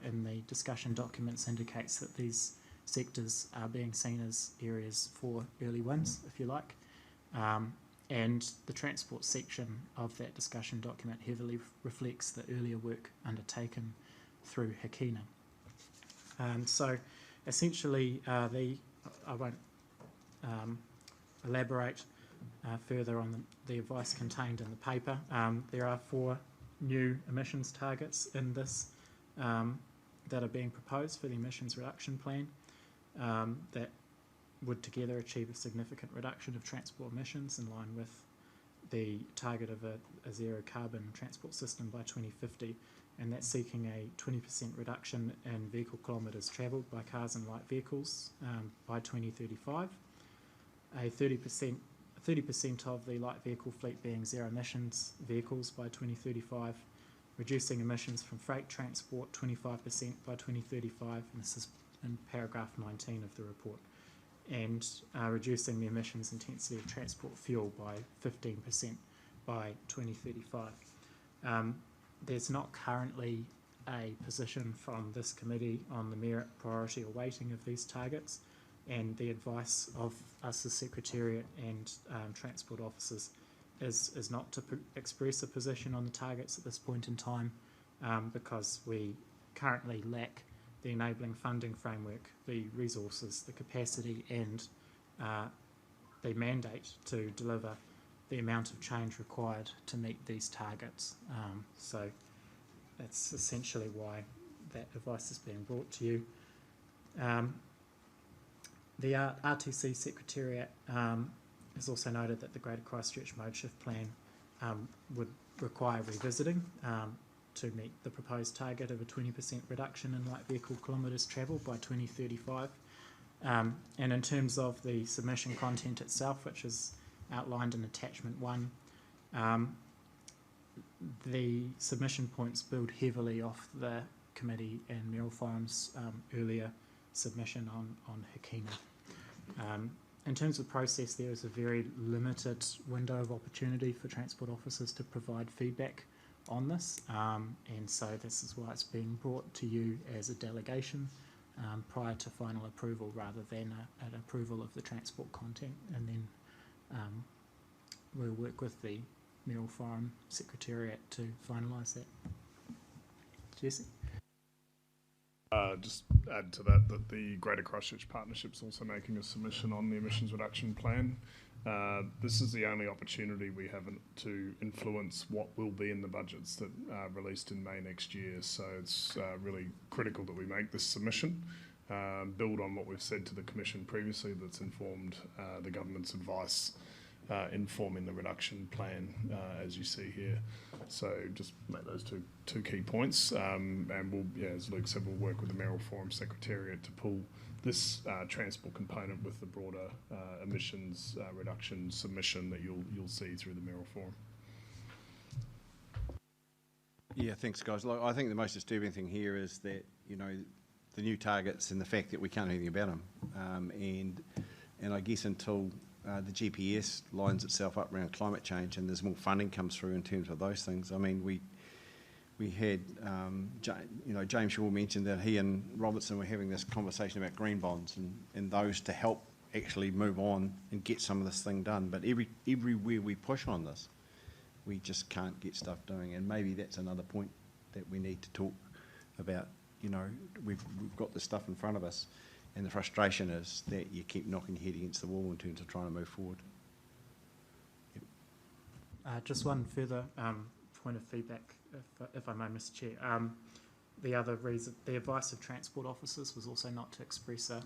in the discussion documents indicates that these sectors are being seen as areas for early wins, if you like. And the transport section of that discussion document heavily reflects the earlier work undertaken through Hakina. So essentially, I won't elaborate further on the advice contained in the paper. There are 4 new emissions targets in this that are being proposed for the emissions reduction plan that would together achieve a significant reduction of transport emissions in line with the target of a zero carbon transport system by 2050, and that's seeking a 20% reduction in vehicle kilometres travelled by cars and light vehicles by 2035, a 30% of the light vehicle fleet being zero emissions vehicles by 2035, reducing emissions from freight transport 25% by 2035, and this is in paragraph 19 of the report, and reducing the emissions intensity of transport fuel by 15% by 2035. There's not currently a position from this committee on the merit, priority or weighting of these targets, and the advice of us as Secretariat and transport officers is not to express a position on the targets at this point in time, because we currently lack the enabling funding framework, the resources, the capacity and the mandate to deliver the amount of change required to meet these targets. So that's essentially why that advice is being brought to you. The RTC Secretariat has also noted that the Greater Christchurch Mode Shift Plan would require revisiting to meet the proposed target of a 20% reduction in light vehicle kilometres travelled by 2035. And in terms of the submission content itself, which is outlined in Attachment 1, the submission points build heavily off the committee and Mayoral Forum's earlier submission on Hakina. In terms of process, there is a very limited window of opportunity for transport officers to provide feedback on this, and so this is why it's being brought to you as a delegation prior to final approval rather than an approval of the transport content, and then we'll work with the Mayoral Forum Secretariat to finalise that. Jesse? Just add to that the Greater Christchurch Partnership's also making a submission on the emissions reduction plan. This is the only opportunity we have to influence what will be in the budgets that are released in May next year. So it's really critical that we make this submission, build on what we've said to the Commission previously that's informed the government's advice informing the reduction plan, as you see here. So just make those two key points, and we'll, as Luke said, we'll work with the Mayoral Forum Secretariat to pull this transport component with the broader emissions reduction submission that you'll see through the Mayoral Forum. Yeah, thanks, guys. Look, I think the most disturbing thing here is that, you know, the new targets and the fact that we can't do anything about them, and I guess until the GPS lines itself up around climate change and there's more funding comes through in terms of those things. I mean, we had, James Shaw mentioned that he and Robertson were having this conversation about green bonds and those to help actually move on and get some of this thing done. But everywhere we push on this, we just can't get stuff doing. And maybe that's another point that we need to talk about. You know, we've got this stuff in front of us, and the frustration is that you keep knocking your head against the wall in terms of trying to move forward. Yep. Just one further point of feedback, if I may, Mr. Chair. The other reason, the advice of transport officers was also not to express a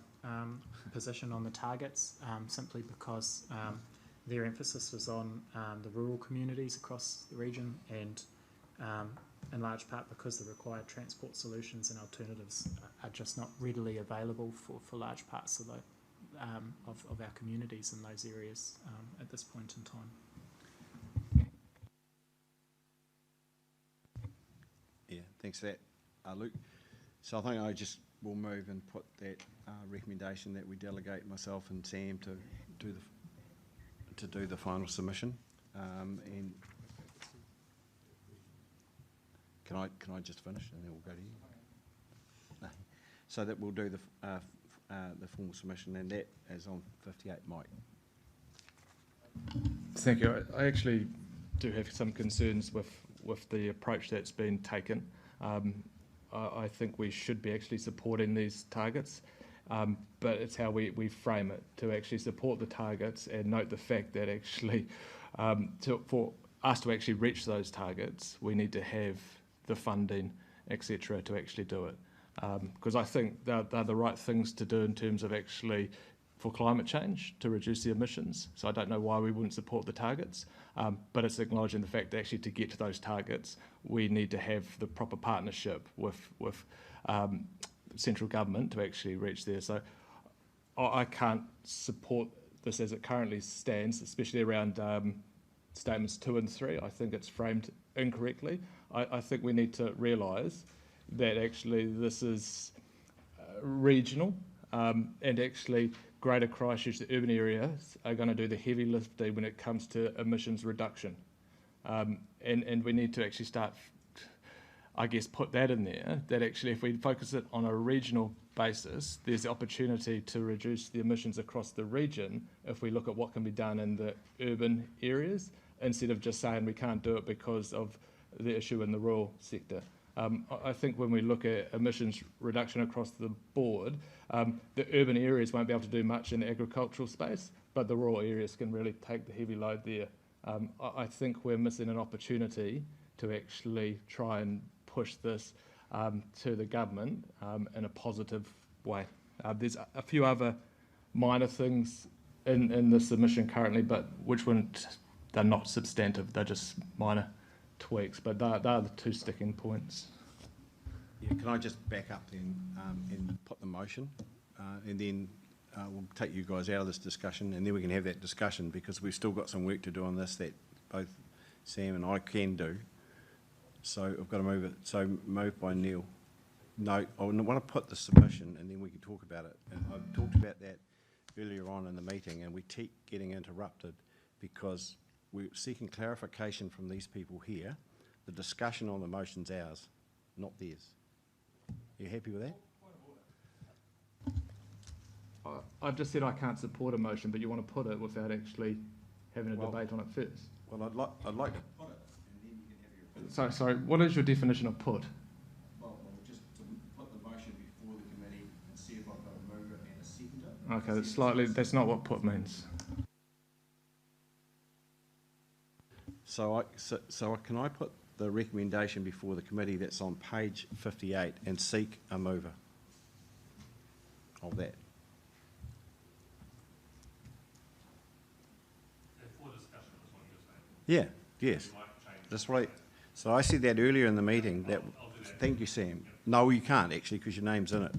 position on the targets, simply because their emphasis was on the rural communities across the region, and in large part because the required transport solutions and alternatives are just not readily available for large parts of of our communities in those areas at this point in time. Yeah, thanks for that, Luke. So I think I just will move and put that recommendation that we delegate myself and Sam to do the final submission. And can I just finish and then we'll go to you? No. So that we'll do the formal submission, and that is on 58, Mike. Thank you. I actually do have some concerns with the approach that's been taken. I think we should be actually supporting these targets, but it's how we frame it, to actually support the targets and note the fact that actually for us to actually reach those targets, we need to have the funding, etc., to actually do it. Because I think they're the right things to do in terms of actually for climate change, to reduce the emissions. So I don't know why we wouldn't support the targets, but it's acknowledging the fact that actually to get to those targets, we need to have the proper partnership with central government to actually reach there. So I can't support this as it currently stands, especially around statements 2 and 3. I think it's framed incorrectly. I think we need to realise that actually this is regional, and actually Greater Christchurch, the urban areas, are going to do the heavy lifting when it comes to emissions reduction. And we need to actually start, I guess, put that in there, that actually if we focus it on a regional basis, there's the opportunity to reduce the emissions across the region if we look at what can be done in the urban areas, instead of just saying we can't do it because of the issue in the rural sector. I think when we look at emissions reduction across the board, the urban areas won't be able to do much in the agricultural space, but the rural areas can really take the heavy load there. I think we're missing an opportunity to actually try and push this to the government in a positive way. There's a few other minor things in the submission currently, but they're not substantive, they're just minor tweaks, but they're the 2 sticking points. Yeah, can I just back up then and put the motion, and then we'll take you guys out of this discussion, and then we can have that discussion, because we've still got some work to do on this that both Sam and I can do. So I've got to move it. So moved by Neil. No, I want to put the submission, and then we can talk about it. And I've talked about that earlier on in the meeting, and we keep getting interrupted because we're seeking clarification from these people here. The discussion on the motion's ours, not theirs. You happy with that? I've just said I can't support a motion, but you want to put it without actually having a debate on it first. Well, I'd like to put it, and then you can have your opinion. Sorry, what is your definition of put? Well, just to put the motion before the committee and see if I've got a mover and a seconder. Okay, that's not what put means. So can I put the recommendation before the committee that's on page 58 and seek a mover of that? For discussion is what you're saying. Yeah, yes. That's right. So I said that earlier in the meeting. Thank you, Sam. No, you can't actually, because your name's in it.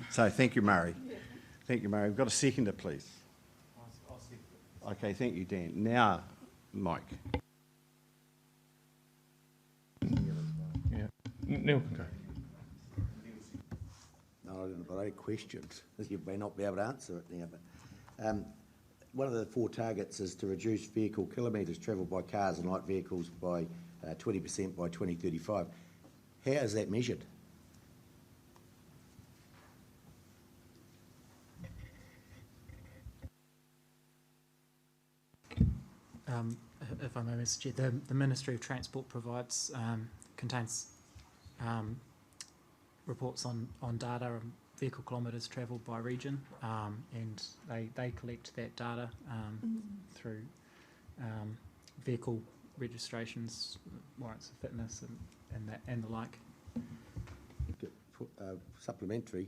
So thank you, Murray. Thank you, Murray. We've got a seconder, please. Okay, thank you, Dan. Now, Mike. Yeah, Neil can go. No, I've got 8 questions. You may not be able to answer it now, but one of the 4 targets is to reduce vehicle kilometres travelled by cars and light vehicles by 20% by 2035. How is that measured? If I may, Mr. Chair, the Ministry of Transport contains reports on data on vehicle kilometres travelled by region, and they collect that data through vehicle registrations, warrants of fitness, and the like. Supplementary,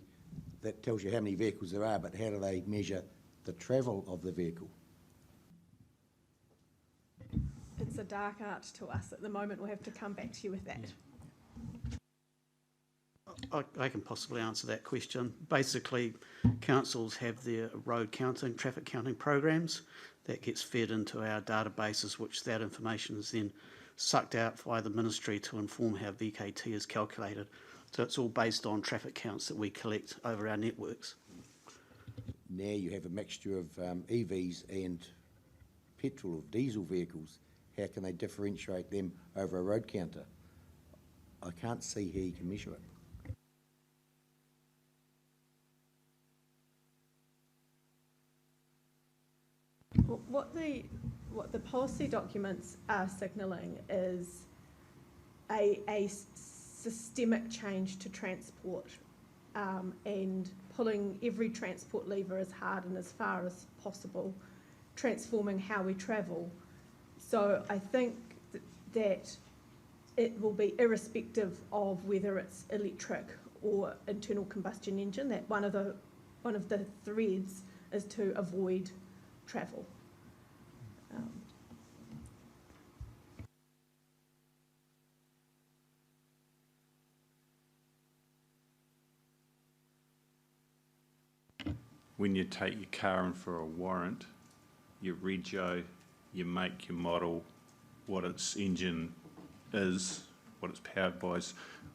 that tells you how many vehicles there are, but how do they measure the travel of the vehicle? a dark art to us at the moment. We'll have to come back to you with that. I can possibly answer that question. Basically, councils have their road counting, traffic counting programs that gets fed into our databases, which that information is then sucked out by the ministry to inform how VKT is calculated. So it's all based on traffic counts that we collect over our networks. Now you have a mixture of EVs and petrol or diesel vehicles. How can they differentiate them over a road counter? I can't see how you can measure it. What the policy documents are signalling is a systemic change to transport, and pulling every transport lever as hard and as far as possible, transforming how we travel. So I think that it will be irrespective of whether it's electric or internal combustion engine, that one of the threads is to avoid travel. When you take your car in for a warrant, your rego, your make, your model, what its engine is, what it's powered by is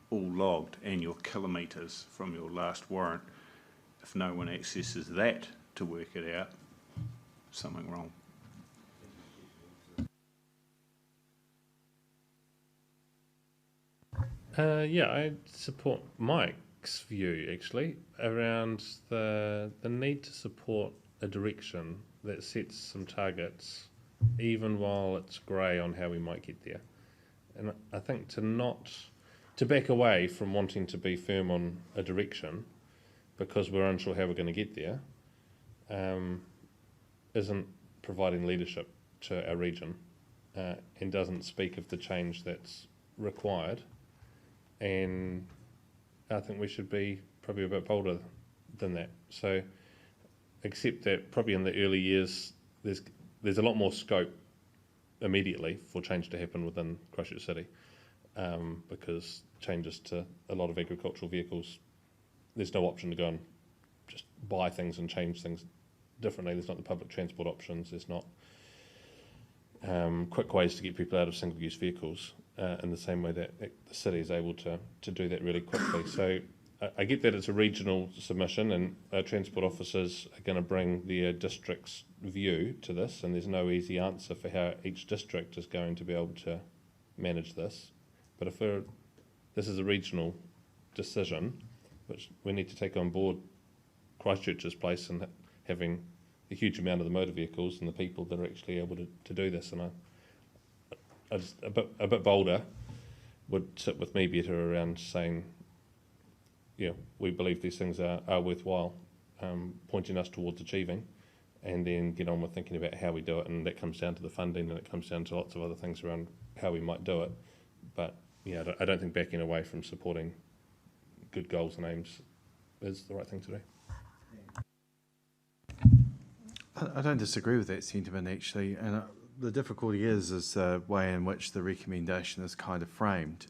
all logged, and your kilometres from your last warrant. If no one accesses that to work it out, something wrong. Yeah, I support Mike's view actually around the need to support a direction that sets some targets, even while it's grey on how we might get there. And I think to back away from wanting to be firm on a direction because we're unsure how we're going to get there, isn't providing leadership to our region, and doesn't speak of the change that's required. And I think we should be probably a bit bolder than that. So, except that probably in the early years, there's a lot more scope immediately for change to happen within Christchurch City, because changes to a lot of agricultural vehicles, there's no option to go and just buy things and change things differently. There's not the public transport options. There's not quick ways to get people out of single-use vehicles in the same way that the city is able to do that really quickly. So I get that it's a regional submission, and transport officers are going to bring their district's view to this, and there's no easy answer for how each district is going to be able to manage this. But if this is a regional decision, which we need to take on board Christchurch's place in having a huge amount of the motor vehicles and the people that are actually able to do this, and I just a bit bolder would sit with me better around saying, yeah, we believe these things are worthwhile, pointing us towards achieving, and then get on with thinking about how we do it, and that comes down to the funding, and it comes down to lots of other things around how we might do it. But yeah, I don't think backing away from supporting good goals and aims is the right thing to do. I don't disagree with that sentiment, actually, and the difficulty is the way in which the recommendation is kind of framed,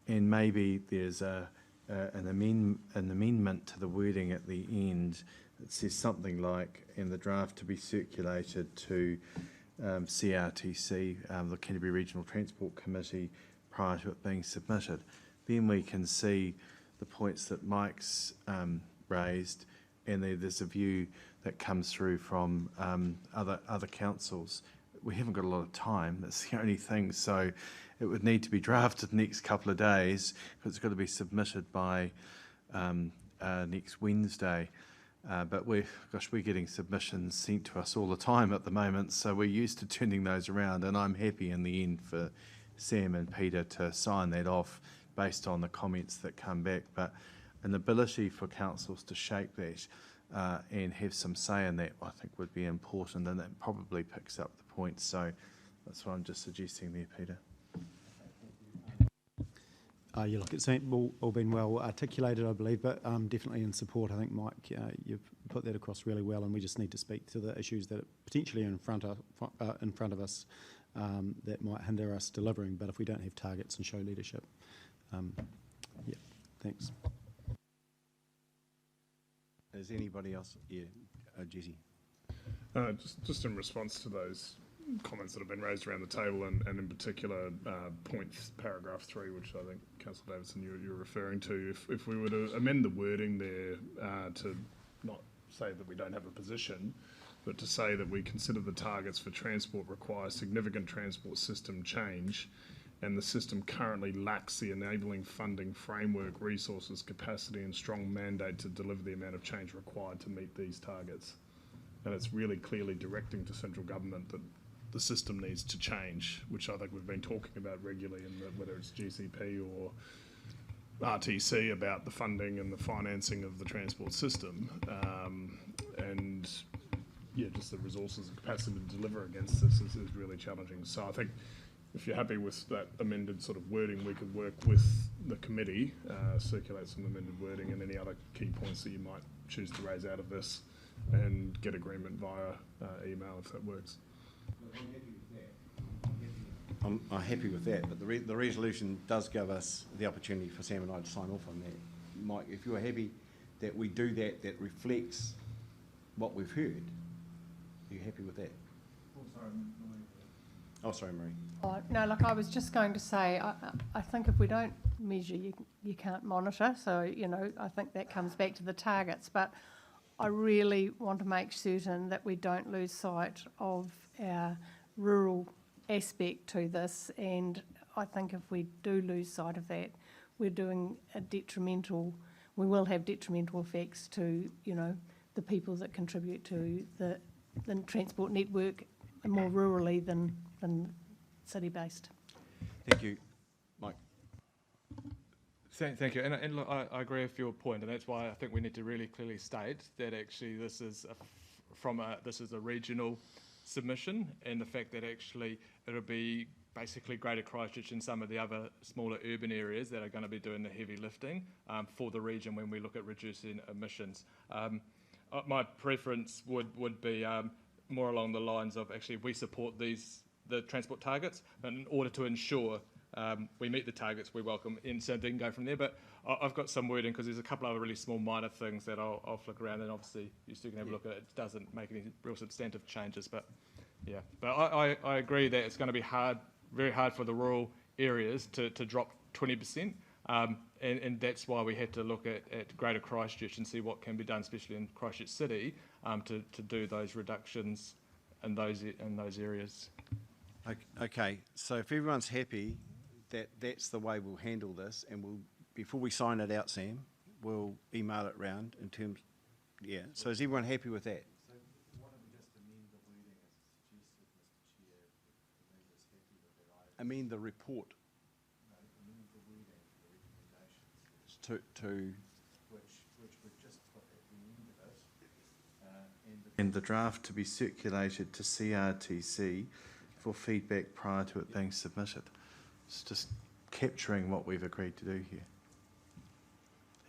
and maybe there's an amendment to the wording at the end that says something like, in the draft to be circulated to CRTC, the Canterbury Regional Transport Committee, prior to it being submitted. Then we can see the points that Mike's raised, and there's a view that comes through from other councils. We haven't got a lot of time, that's the only thing, so it would need to be drafted next couple of days, because it's got to be submitted by next Wednesday. But we're getting submissions sent to us all the time at the moment, so we're used to turning those around, and I'm happy in the end for Sam and Peter to sign that off based on the comments that come back. But an ability for councils to shape that and have some say in that, I think, would be important, and that probably picks up the point. So that's what I'm just suggesting there, Peter. Yeah, look, it's all been well articulated, I believe, but definitely in support. I think, Mike, you've put that across really well, and we just need to speak to the issues that are potentially in front of us that might hinder us delivering. But if we don't have targets and show leadership, yeah, thanks. Is anybody else? Yeah, Jesse. Just in response to those comments that have been raised around the table, and in particular paragraph 3, which I think Councillor Davidson you're referring to, if we were to amend the wording there to not say that we don't have a position, but to say that we consider the targets for transport require significant transport system change, and the system currently lacks the enabling funding framework, resources, capacity and strong mandate to deliver the amount of change required to meet these targets. And it's really clearly directing to central government that the system needs to change, which I think we've been talking about regularly, whether it's GCP or RTC, about the funding and the financing of the transport system. And yeah, just the resources and capacity to deliver against this is really challenging. So I think if you're happy with that amended sort of wording, we could work with the committee, circulate some amended wording and any other key points that you might choose to raise out of this, and get agreement via email if that works. I'm happy with that, but the resolution does give us the opportunity for Sam and I to sign off on that. Mike, if you're happy that we do that, that reflects what we've heard, are you happy with that? Oh, sorry, Marie. Oh, no, look, I was just going to say, I think if we don't measure, you can't monitor. So, you know, I think that comes back to the targets. But I really want to make certain that we don't lose sight of our rural aspect to this. And I think if we do lose sight of that, we're doing we will have detrimental effects to, you know, the people that contribute to the transport network more rurally than city-based. Thank you, Mike. Thank you, and look, I agree with your point, and that's why I think we need to really clearly state that actually this is a regional submission, and the fact that actually it'll be basically Greater Christchurch and some of the other smaller urban areas that are going to be doing the heavy lifting for the region when we look at reducing emissions. My preference would be more along the lines of actually we support the transport targets, and in order to ensure we meet the targets, we welcome in, so they can go from there. But I've got some wording because there's a couple other really small minor things that I'll flick around, and obviously you still can have a look at it. It doesn't make any real substantive changes, but yeah. But I agree that it's going to be very hard for the rural areas to drop 20%. And that's why we had to look at Greater Christchurch and see what can be done, especially in Christchurch City, to do those reductions in those areas. Okay, so if everyone's happy that that's the way we'll handle this, and before we sign it out, Sam, we'll email it round in terms. Yeah. So is everyone happy with that? So why don't we just amend the wording as suggested, Mr. Chair, if the member's happy with that? Amend the report. Amend the wording, the recommendations. To which we've just put at the end of it. And the draft to be circulated to CRTC for feedback prior to it being submitted. It's just capturing what we've agreed to do here.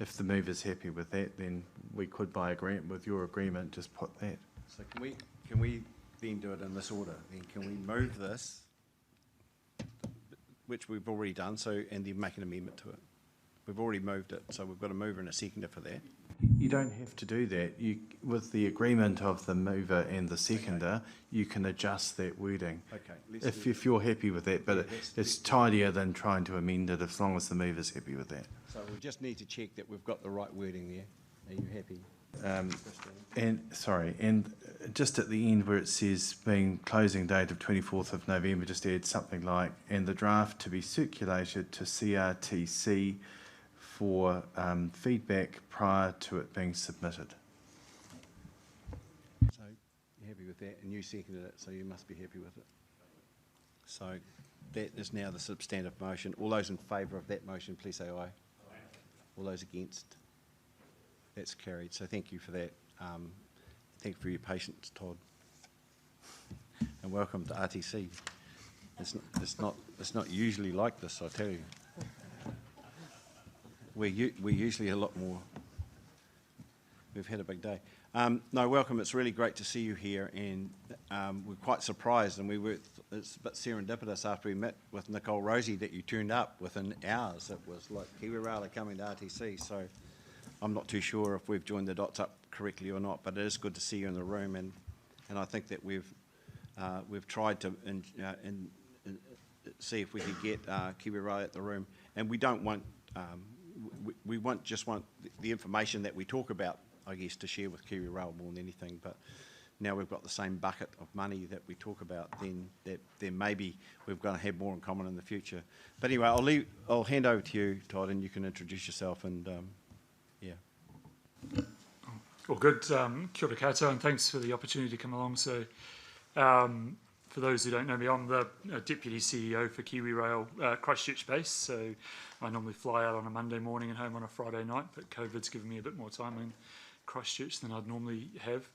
If the mover's happy with that, then we could, by agreement with your agreement, just put that. So can we then do it in this order? Then can we move this, which we've already done, and then make an amendment to it? We've already moved it, so we've got a mover and a seconder for that. You don't have to do that. With the agreement of the mover and the seconder, you can adjust that wording. Okay. If you're happy with that, but it's tidier than trying to amend it as long as the mover's happy with that. So we just need to check that we've got the right wording there. Are you happy? And just at the end where it says being closing date of 24th of November, just add something like, and the draft to be circulated to CRTC for feedback prior to it being submitted. So you're happy with that, and you seconded it, so you must be happy with it. So that is now the substantive motion. All those in favour of that motion, please say aye. All those against? That's carried. So thank you for that. Thank you for your patience, Todd. And welcome to RTC. It's not usually like this, I tell you. We're usually a lot more. We've had a big day. No, welcome. It's really great to see you here, and we're quite surprised, and we it's a bit serendipitous after we met with Nicole Rosie that you turned up within hours. It was like Kiwi Rail are coming to RTC, so I'm not too sure if we've joined the dots up correctly or not, but it is good to see you in the room, and I think that we've tried to see if we could get Kiwi Rail at the room, and we don't want we just want the information that we talk about, I guess, to share with Kiwi Rail more than anything. But now we've got the same bucket of money that we talk about, then maybe we're going to have more in common in the future. But anyway, I'll hand over to you, Todd, and you can introduce yourself and yeah. Well, good. Kia ora koutou, and thanks for the opportunity to come along. So, for those who don't know me, I'm the Deputy CEO for Kiwi Rail Christchurch base. So I normally fly out on a Monday morning and home on a Friday night, but COVID's given me a bit more time in Christchurch than I'd normally have.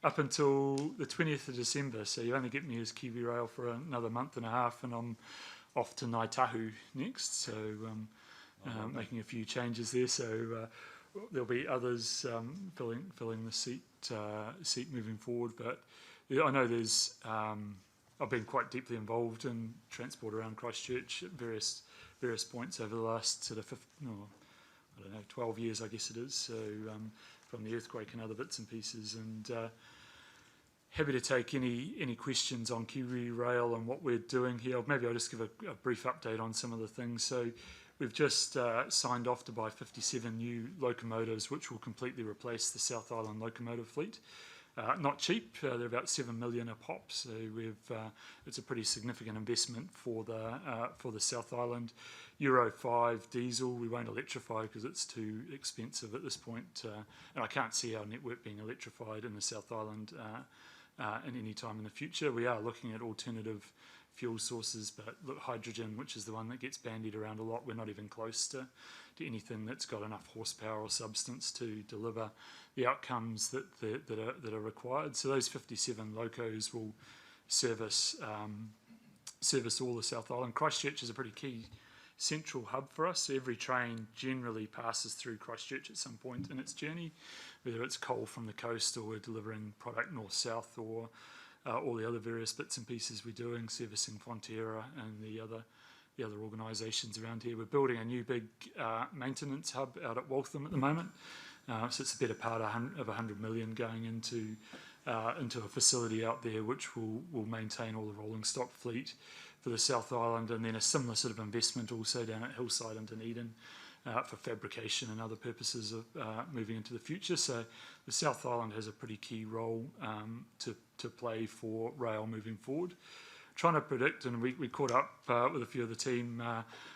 Up until the 20th of December, so you only get me as Kiwi Rail for another month and a half, and I'm off to Ngāi Tahu next, so making a few changes there. So there'll be others filling the seat moving forward. But yeah, I know there's I've been quite deeply involved in transport around Christchurch at various points over the last sort of 12 years, I guess it is. So from the earthquake and other bits and pieces, and happy to take any questions on Kiwi Rail and what we're doing here. Maybe I'll just give a brief update on some of the things. So we've just signed off to buy 57 new locomotives, which will completely replace the South Island locomotive fleet. Not cheap, they're about 7 million a pop, so it's a pretty significant investment for the South Island. Euro 5 diesel, we won't electrify because it's too expensive at this point, and I can't see our network being electrified in the South Island in any time in the future. We are looking at alternative fuel sources, but look, hydrogen, which is the one that gets bandied around a lot, we're not even close to anything that's got enough horsepower or substance to deliver the outcomes that are required. So those 57 locos will service all the South Island. Christchurch is a pretty key central hub for us. Every train generally passes through Christchurch at some point in its journey, whether it's coal from the coast or we're delivering product north-south, or all the other various bits and pieces we're doing, servicing Fonterra and the other organisations around here. We're building a new big maintenance hub out at Waltham at the moment. So it's a better part of 100 million going into a facility out there which will maintain all the rolling stock fleet for the South Island, and then a similar sort of investment also down at Hillside and Dunedin for fabrication and other purposes of moving into the future. So the South Island has a pretty key role to play for rail moving forward. Trying to predict, and we caught up with a few of the team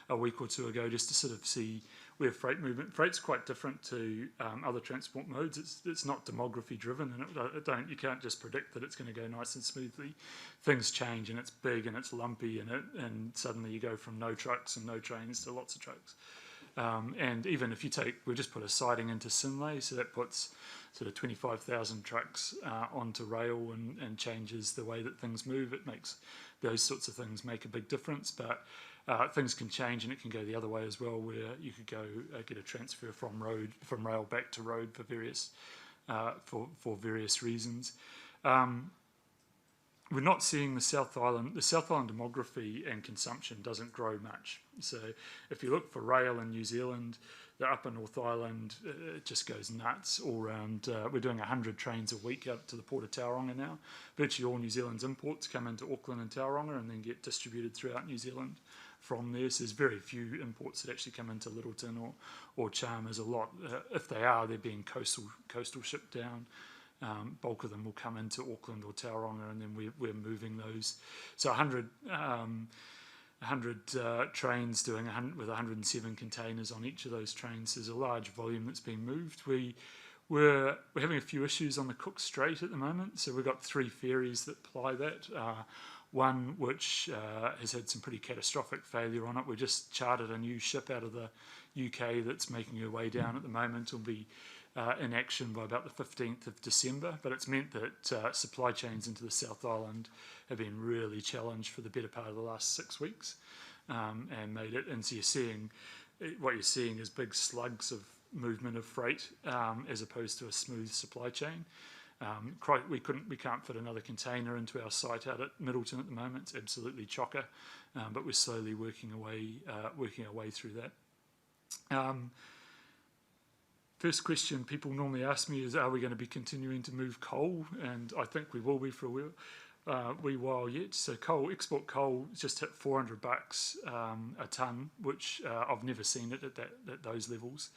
a week or two ago just to sort of see where freight movement. Freight's quite different to other transport modes. It's not demography driven, and you can't just predict that it's going to go nice and smoothly. Things change, and it's big and it's lumpy, and suddenly you go from no trucks and no trains to lots of trucks. And even if we just put a siding into Sinlay, so that puts sort of 25,000 trucks onto rail and changes the way that things move. It makes those sorts of things make a big difference, but things can change, and it can go the other way as well, where you could go get a transfer from rail back to road for various reasons. We're not seeing the South Island demography and consumption doesn't grow much. So if you look for rail in New Zealand, the upper North Island, it just goes nuts all around. We're doing 100 trains a week up to the port of Tauranga now. Virtually all New Zealand's imports come into Auckland and Tauranga and then get distributed throughout New Zealand from there. So there's very few imports that actually come into Littleton or Chalmers. A lot, if they are, they're being coastal shipped down. Bulk of them will come into Auckland or Tauranga, and then we're moving those. So 100 trains with 107 containers on each of those trains. There's a large volume that's being moved. We're having a few issues on the Cook Strait at the moment, so we've got 3 ferries that ply that. One which has had some pretty catastrophic failure on it. We just chartered a new ship out of the UK that's making her way down at the moment. It'll be in action by about the 15th of December, but it's meant that supply chains into the South Island have been really challenged for the better part of the last 6 weeks, and made it. And so what you're seeing is big slugs of movement of freight as opposed to a smooth supply chain. We can't fit another container into our site out at Middleton at the moment. It's absolutely chocker, but we're slowly working our way through that. First question people normally ask me is, are we going to be continuing to move coal? And I think we will be for a wee while yet. So export coal just hit $400 a tonne, which I've never seen it at those levels.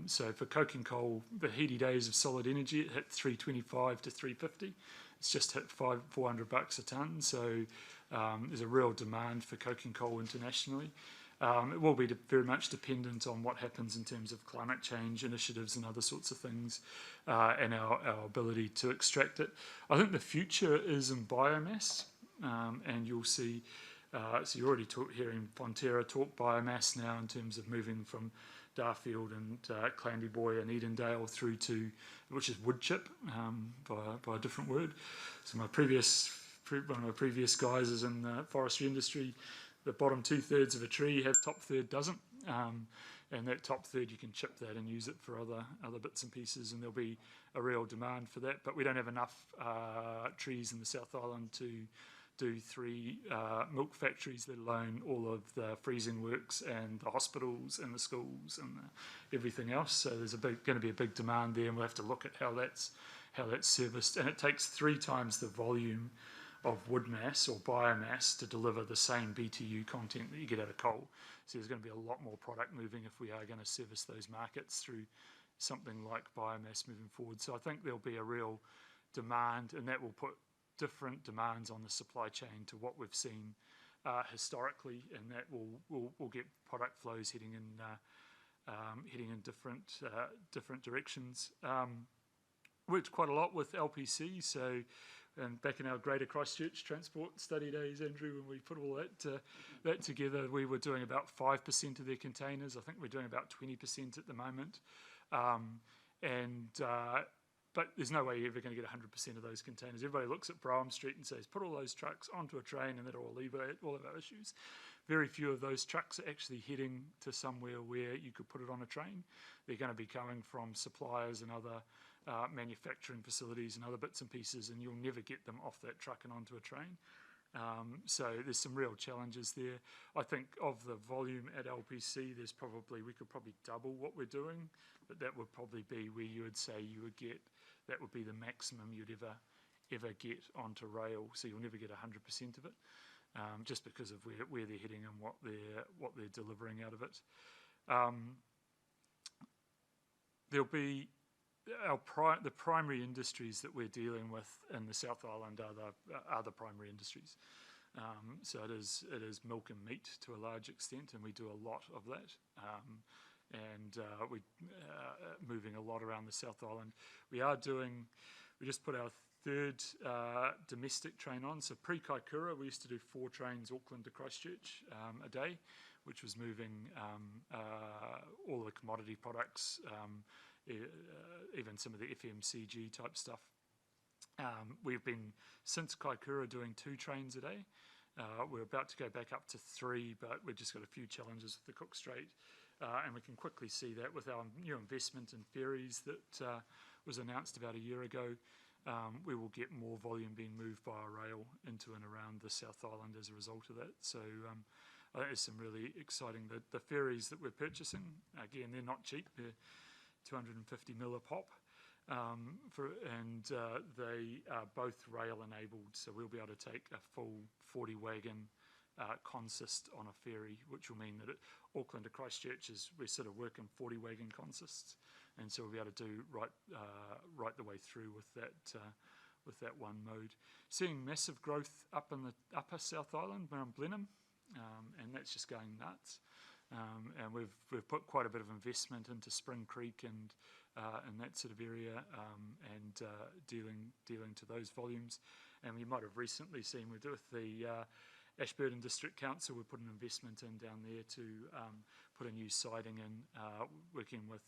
So for coking coal, the heady days of solid energy, it hit 325 to 350. It's just hit $400 a tonne. So there's a real demand for coking coal internationally. It will be very much dependent on what happens in terms of climate change initiatives and other sorts of things, and our ability to extract it. I think the future is in biomass, and you'll see, so you're already hearing Fonterra talk biomass now in terms of moving from Darfield and Clandyboy and Edendale through to, which is wood chip, by a different word. So one of my previous guys is in the forestry industry. The bottom 2/3 of a tree have, top third doesn't, and that top third you can chip that and use it for other bits and pieces, and there'll be a real demand for that. But we don't have enough trees in the South Island to do 3 milk factories, let alone all of the freezing works and the hospitals and the schools and everything else. So there's going to be a big demand there, and we'll have to look at how that's serviced. And it takes 3 times the volume of wood mass or biomass to deliver the same BTU content that you get out of coal. So there's going to be a lot more product moving if we are going to service those markets through something like biomass moving forward. So I think there'll be a real demand, and that will put different demands on the supply chain to what we've seen historically, and that will get product flows heading in different directions. Worked quite a lot with LPC, so. And back in our Greater Christchurch Transport Study days, Andrew, when we put all that together, we were doing about 5% of their containers. I think we're doing about 20% at the moment. But there's no way you're ever going to get 100% of those containers. Everybody looks at Brime Street and says, put all those trucks onto a train and that'll alleviate all of our issues. Very few of those trucks are actually heading to somewhere where you could put it on a train. They're going to be coming from suppliers and other manufacturing facilities and other bits and pieces, and you'll never get them off that truck and onto a train. So there's some real challenges there. I think of the volume at LPC, we could probably double what we're doing, but that would probably be where you would say that would be the maximum you'd ever get onto rail. So you'll never get 100% of it, just because of where they're heading and what they're delivering out of it. There'll be the primary industries that we're dealing with in the South Island are the primary industries. So it is milk and meat to a large extent, and we do a lot of that. We're moving a lot around the South Island. We just put our 3rd domestic train on. So pre-Kaikoura, we used to do 4 trains, Auckland to Christchurch, a day, which was moving all the commodity products, even some of the FMCG type stuff. We've been, since Kaikoura, doing 2 trains a day. We're about to go back up to 3, but we've just got a few challenges with the Cook Strait. And we can quickly see that with our new investment in ferries that was announced about a year ago. We will get more volume being moved via rail into and around the South Island as a result of that. So I think there's some really exciting, the ferries that we're purchasing, again, they're not cheap. They're 250 mil a pop, and they are both rail enabled, so we'll be able to take a full 40 wagon consist on a ferry, which will mean that at Auckland to Christchurch we're sort of working 40 wagon consists, and so we'll be able to do right the way through with that one mode. Seeing massive growth up in the upper South Island around Blenheim, and that's just going nuts. And we've put quite a bit of investment into Spring Creek and that sort of area, and dealing to those volumes. And you might have recently seen with the Ashburton District Council, we put an investment in down there to put a new siding in, working with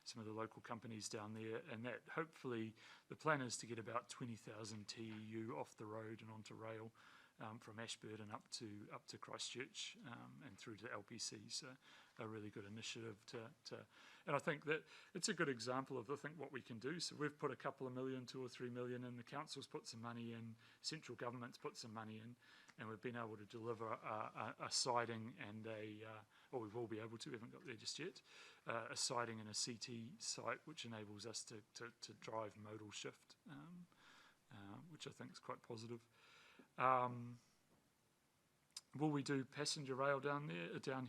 some of the local companies down there, and that hopefully the plan is to get about 20,000 TEU off the road and onto rail. From Ashburton up to Christchurch, and through to LPC. So a really good initiative I think that it's a good example of, I think, what we can do. So we've put a couple of million, 2 or 3 million in, the council's put some money in, central government's put some money in, and we've been able to deliver a siding and or we will be able to, we haven't got there just yet, a siding and a CT site, which enables us to drive modal shift, which I think is quite positive. Will we do passenger rail down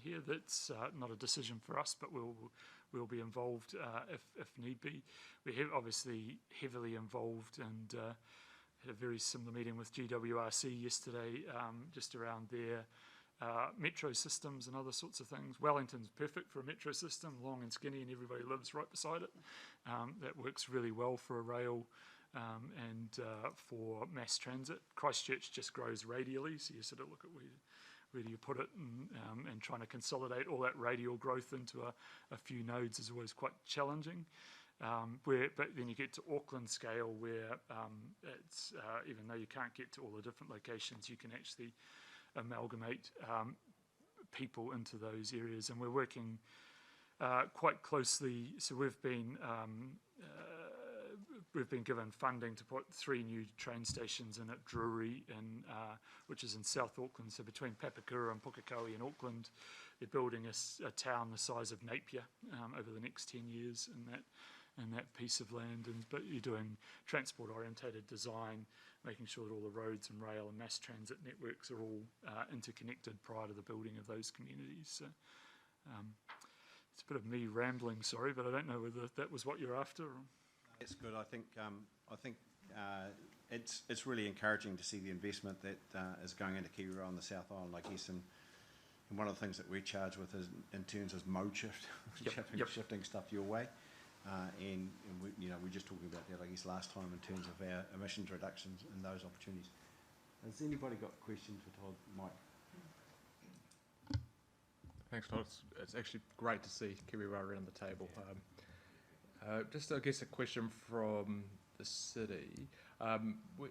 here? That's not a decision for us, but we'll be involved if need be. We have obviously heavily involved and had a very similar meeting with GWRC yesterday, just around their metro systems and other sorts of things. Wellington's perfect for a metro system, long and skinny, and everybody lives right beside it. That works really well for a rail. And for mass transit. Christchurch just grows radially, so you sort of look at where do you put it, and trying to consolidate all that radial growth into a few nodes is always quite challenging. But then you get to Auckland scale where it's, even though you can't get to all the different locations, you can actually amalgamate people into those areas. And we're working quite closely, so we've been given funding to put 3 new train stations in at Drury, which is in South Auckland. So between Papakura and Pukekohe in Auckland, they're building a town the size of Napier over the next 10 years in that piece of land. But you're doing transport-orientated design, making sure that all the roads and rail and mass transit networks are all interconnected prior to the building of those communities. So it's a bit of me rambling, sorry, but I don't know whether that was what you're after. Or... That's good. I think it's really encouraging to see the investment that is going into Kiwi Rail on the South Island, I guess, and one of the things that we're charged with is in terms of mode shift, shifting stuff your way, and we're just talking about that, I guess, last time in terms of our emissions reductions and those opportunities. Has anybody got questions for Todd, Mike? Thanks, Todd. It's actually great to see Kiwi Rail around the table. Just, I guess, a question from the city.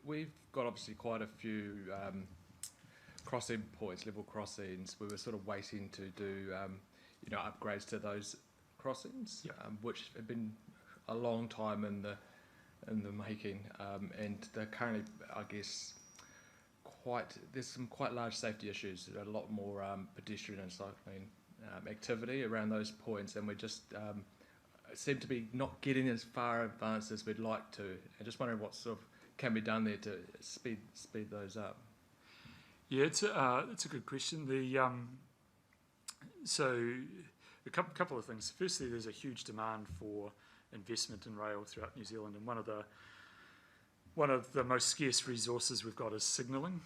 We've got obviously quite a few crossing points, level crossings. We were sort of waiting to do, upgrades to those crossings, which have been a long time in the making, and they're currently, I guess, there's some quite large safety issues. There's a lot more pedestrian and cycling activity around those points, and we just seem to be not getting as far advanced as we'd like to. I'm just wondering what sort of can be done there to speed those up. Yeah, it's a good question. So a couple of things. Firstly, there's a huge demand for investment in rail throughout New Zealand, and one of the most scarce resources we've got is signalling,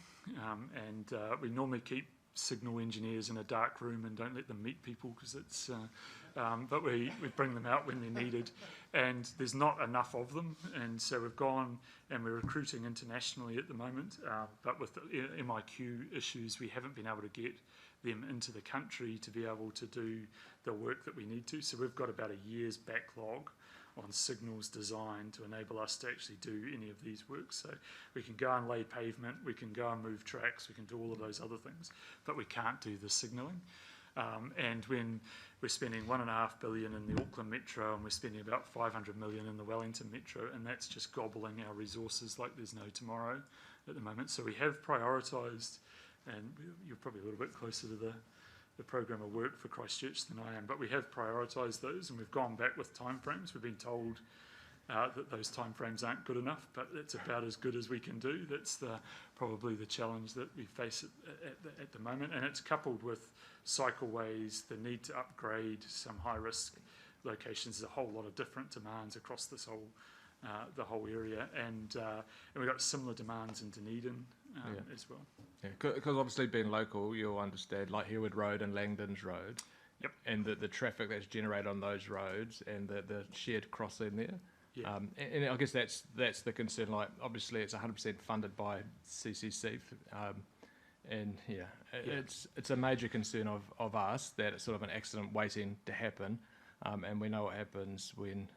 and we normally keep signal engineers in a dark room and don't let them meet people because it's but we bring them out when they're needed, and there's not enough of them, and so we've gone and we're recruiting internationally at the moment, but with the MIQ issues we haven't been able to get them into the country to be able to do the work that we need to. So we've got about a year's backlog on signals design to enable us to actually do any of these works. So we can go and lay pavement, we can go and move tracks, we can do all of those other things, but we can't do the signalling. And when we're spending $1.5 billion in the Auckland Metro and we're spending about 500 million in the Wellington Metro, and that's just gobbling our resources like there's no tomorrow at the moment. So we have prioritised, and you're probably a little bit closer to the programme of work for Christchurch than I am, but we have prioritised those, and we've gone back with timeframes. We've been told that those timeframes aren't good enough, but it's about as good as we can do. That's probably the challenge that we face at the moment, and it's coupled with cycleways, the need to upgrade some high-risk locations. There's a whole lot of different demands across this the whole area, and we've got similar demands in Dunedin as well. Yeah, because obviously being local, you'll understand like Herwood Road and Langdons Road, and the traffic that's generated on those roads and the shared crossing there. Yeah. And I guess that's the concern. Like obviously it's 100% funded by CCC, and it's a major concern of us that it's sort of an accident waiting to happen. And we know what happens when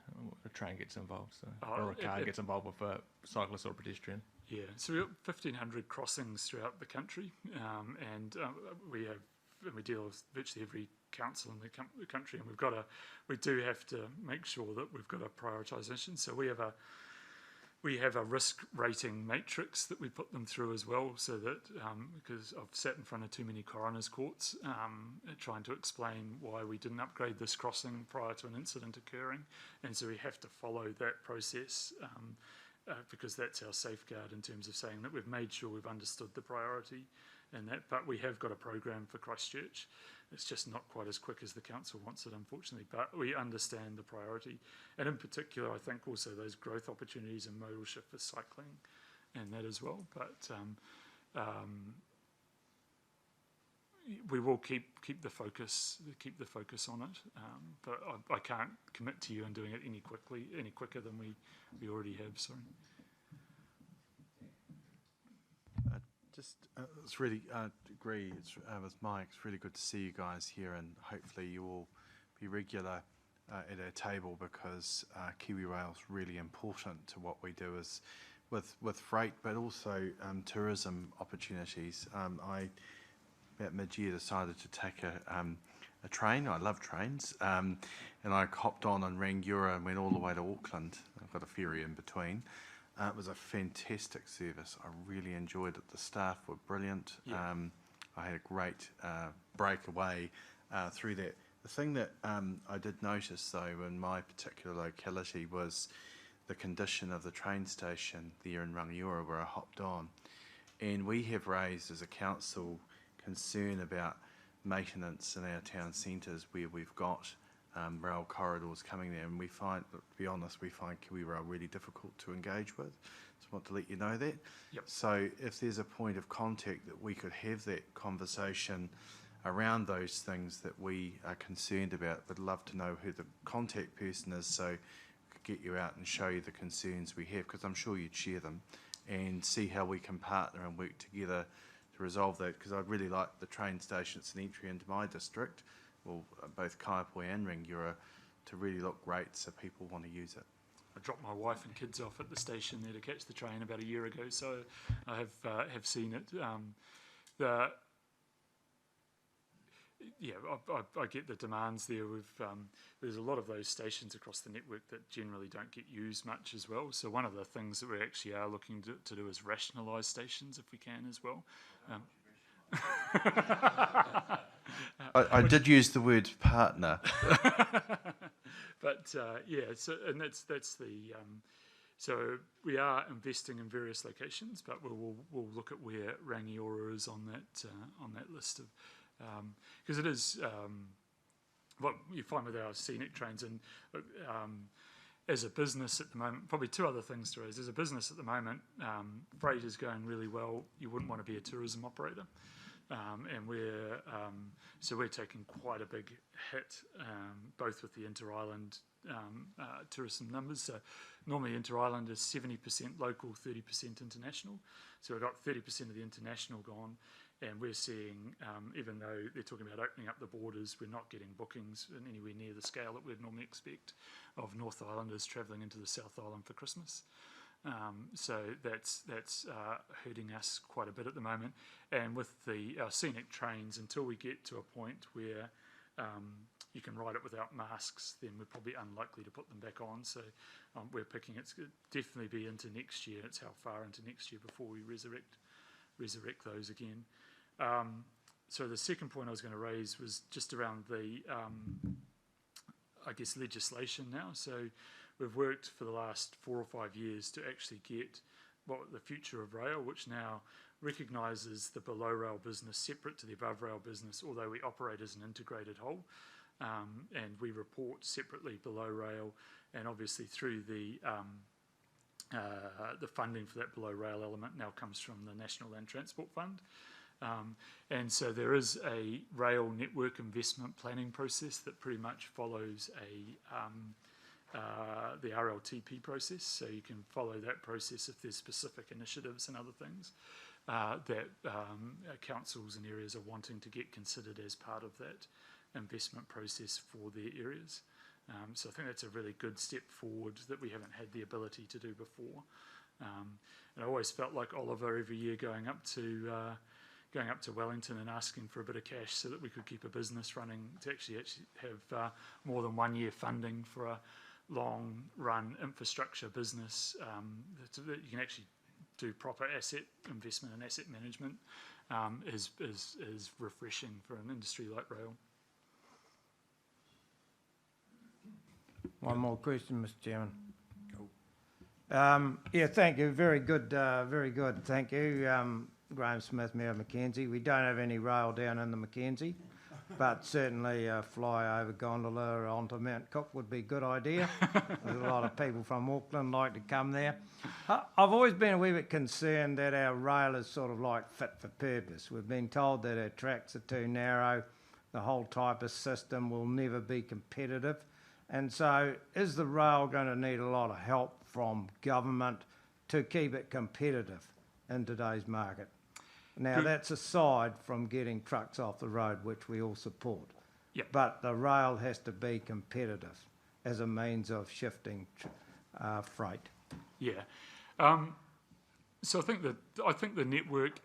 a train gets involved, or a car gets involved with a cyclist or a pedestrian. Yeah, so we've got 1,500 crossings throughout the country, and we deal with virtually every council in the country, and we do have to make sure that we've got a prioritisation. So we have a risk rating matrix that we put them through as well, so that because I've sat in front of too many coroner's courts trying to explain why we didn't upgrade this crossing prior to an incident occurring, and so we have to follow that process because that's our safeguard in terms of saying that we've made sure we've understood the priority and that. But we have got a program for Christchurch. It's just not quite as quick as the council wants it, unfortunately, but we understand the priority. And in particular, I think also those growth opportunities in modal shift for cycling and that as well. But we will keep the focus on it. But I can't commit to you on doing it any quicker than we already have. Sorry. It's really, agree with Mike, it's really good to see you guys here, and hopefully you will be regular at our table, because Kiwi Rail is really important to what we do is with freight, but also tourism opportunities. I, about mid-year, decided to take a train. I love trains, and I hopped on Rangiora and went all the way to Auckland. I've got a ferry in between. It was a fantastic service. I really enjoyed it. The staff were brilliant. Yeah. I had a great breakaway through that. The thing that I did notice, though, in my particular locality was the condition of the train station there in Rangiora where I hopped on. And we have raised as a council concern about maintenance in our town centres where we've got rail corridors coming there, and we find, to be honest, we find Kiwi Rail really difficult to engage with. Just want to let you know that. Yep. So if there's a point of contact that we could have that conversation around those things that we are concerned about, would love to know who the contact person is, so we could get you out and show you the concerns we have, because I'm sure you'd share them, and see how we can partner and work together to resolve that, because I'd really like the train station, it's an entry into my district, well, both Kaiapoi and Rangiora, to really look great so people want to use it. I dropped my wife and kids off at the station there to catch the train about a year ago, so I have seen it. I get the demands there. There's a lot of those stations across the network that generally don't get used much as well. So one of the things that we actually are looking to do is rationalize stations if we can as well. I did use the word partner. But so that's the so we are investing in various locations, but we'll look at where Rangiora is on that list of because it is what you find with our scenic trains, and as a business at the moment, probably two other things to raise. As a business at the moment, freight is going really well. You wouldn't want to be a tourism operator. And we're taking quite a big hit, both with the inter-island tourism numbers. So normally inter-island is 70% local, 30% international. So we've got 30% of the international gone, and we're seeing, even though they're talking about opening up the borders, we're not getting bookings in anywhere near the scale that we'd normally expect of North Islanders travelling into the South Island for Christmas. So that's hurting us quite a bit at the moment. And with our scenic trains, until we get to a point where you can ride it without masks, then we're probably unlikely to put them back on. So we're picking, it's definitely be into next year. It's how far into next year before we resurrect those again. So the second point I was going to raise was just around the, I guess, legislation now. So we've worked for the last 4 or 5 years to actually get what the future of rail, which now recognises the below rail business separate to the above rail business, although we operate as an integrated whole, and we report separately below rail, and obviously through the funding for that below rail element now comes from the National Land Transport Fund. And so there is a rail network investment planning process that pretty much follows the RLTP process, so you can follow that process if there's specific initiatives and other things that councils and areas are wanting to get considered as part of that investment process for their areas. So I think that's a really good step forward that we haven't had the ability to do before. And I always felt like Oliver every year going up to going up to Wellington and asking for a bit of cash so that we could keep a business running, to actually have more than 1 year funding for a long run infrastructure business, that you can actually do proper asset investment and asset management, is refreshing for an industry like rail. One more question, Mr. Chairman. Yeah, thank you. Very good, very good. Thank you. Graham Smith, Mayor of Mackenzie. We don't have any rail down in the Mackenzie, but certainly a flyover gondola onto Mount Cook would be a good idea. There's a lot of people from Auckland like to come there. I've always been a wee bit concerned that our rail is sort of like fit for purpose. We've been told that our tracks are too narrow, the whole type of system will never be competitive. And so is the rail going to need a lot of help from government to keep it competitive in today's market? Now, that's aside from getting trucks off the road, which we all support. Yep. But the rail has to be competitive as a means of shifting freight. Yeah. So I think the network,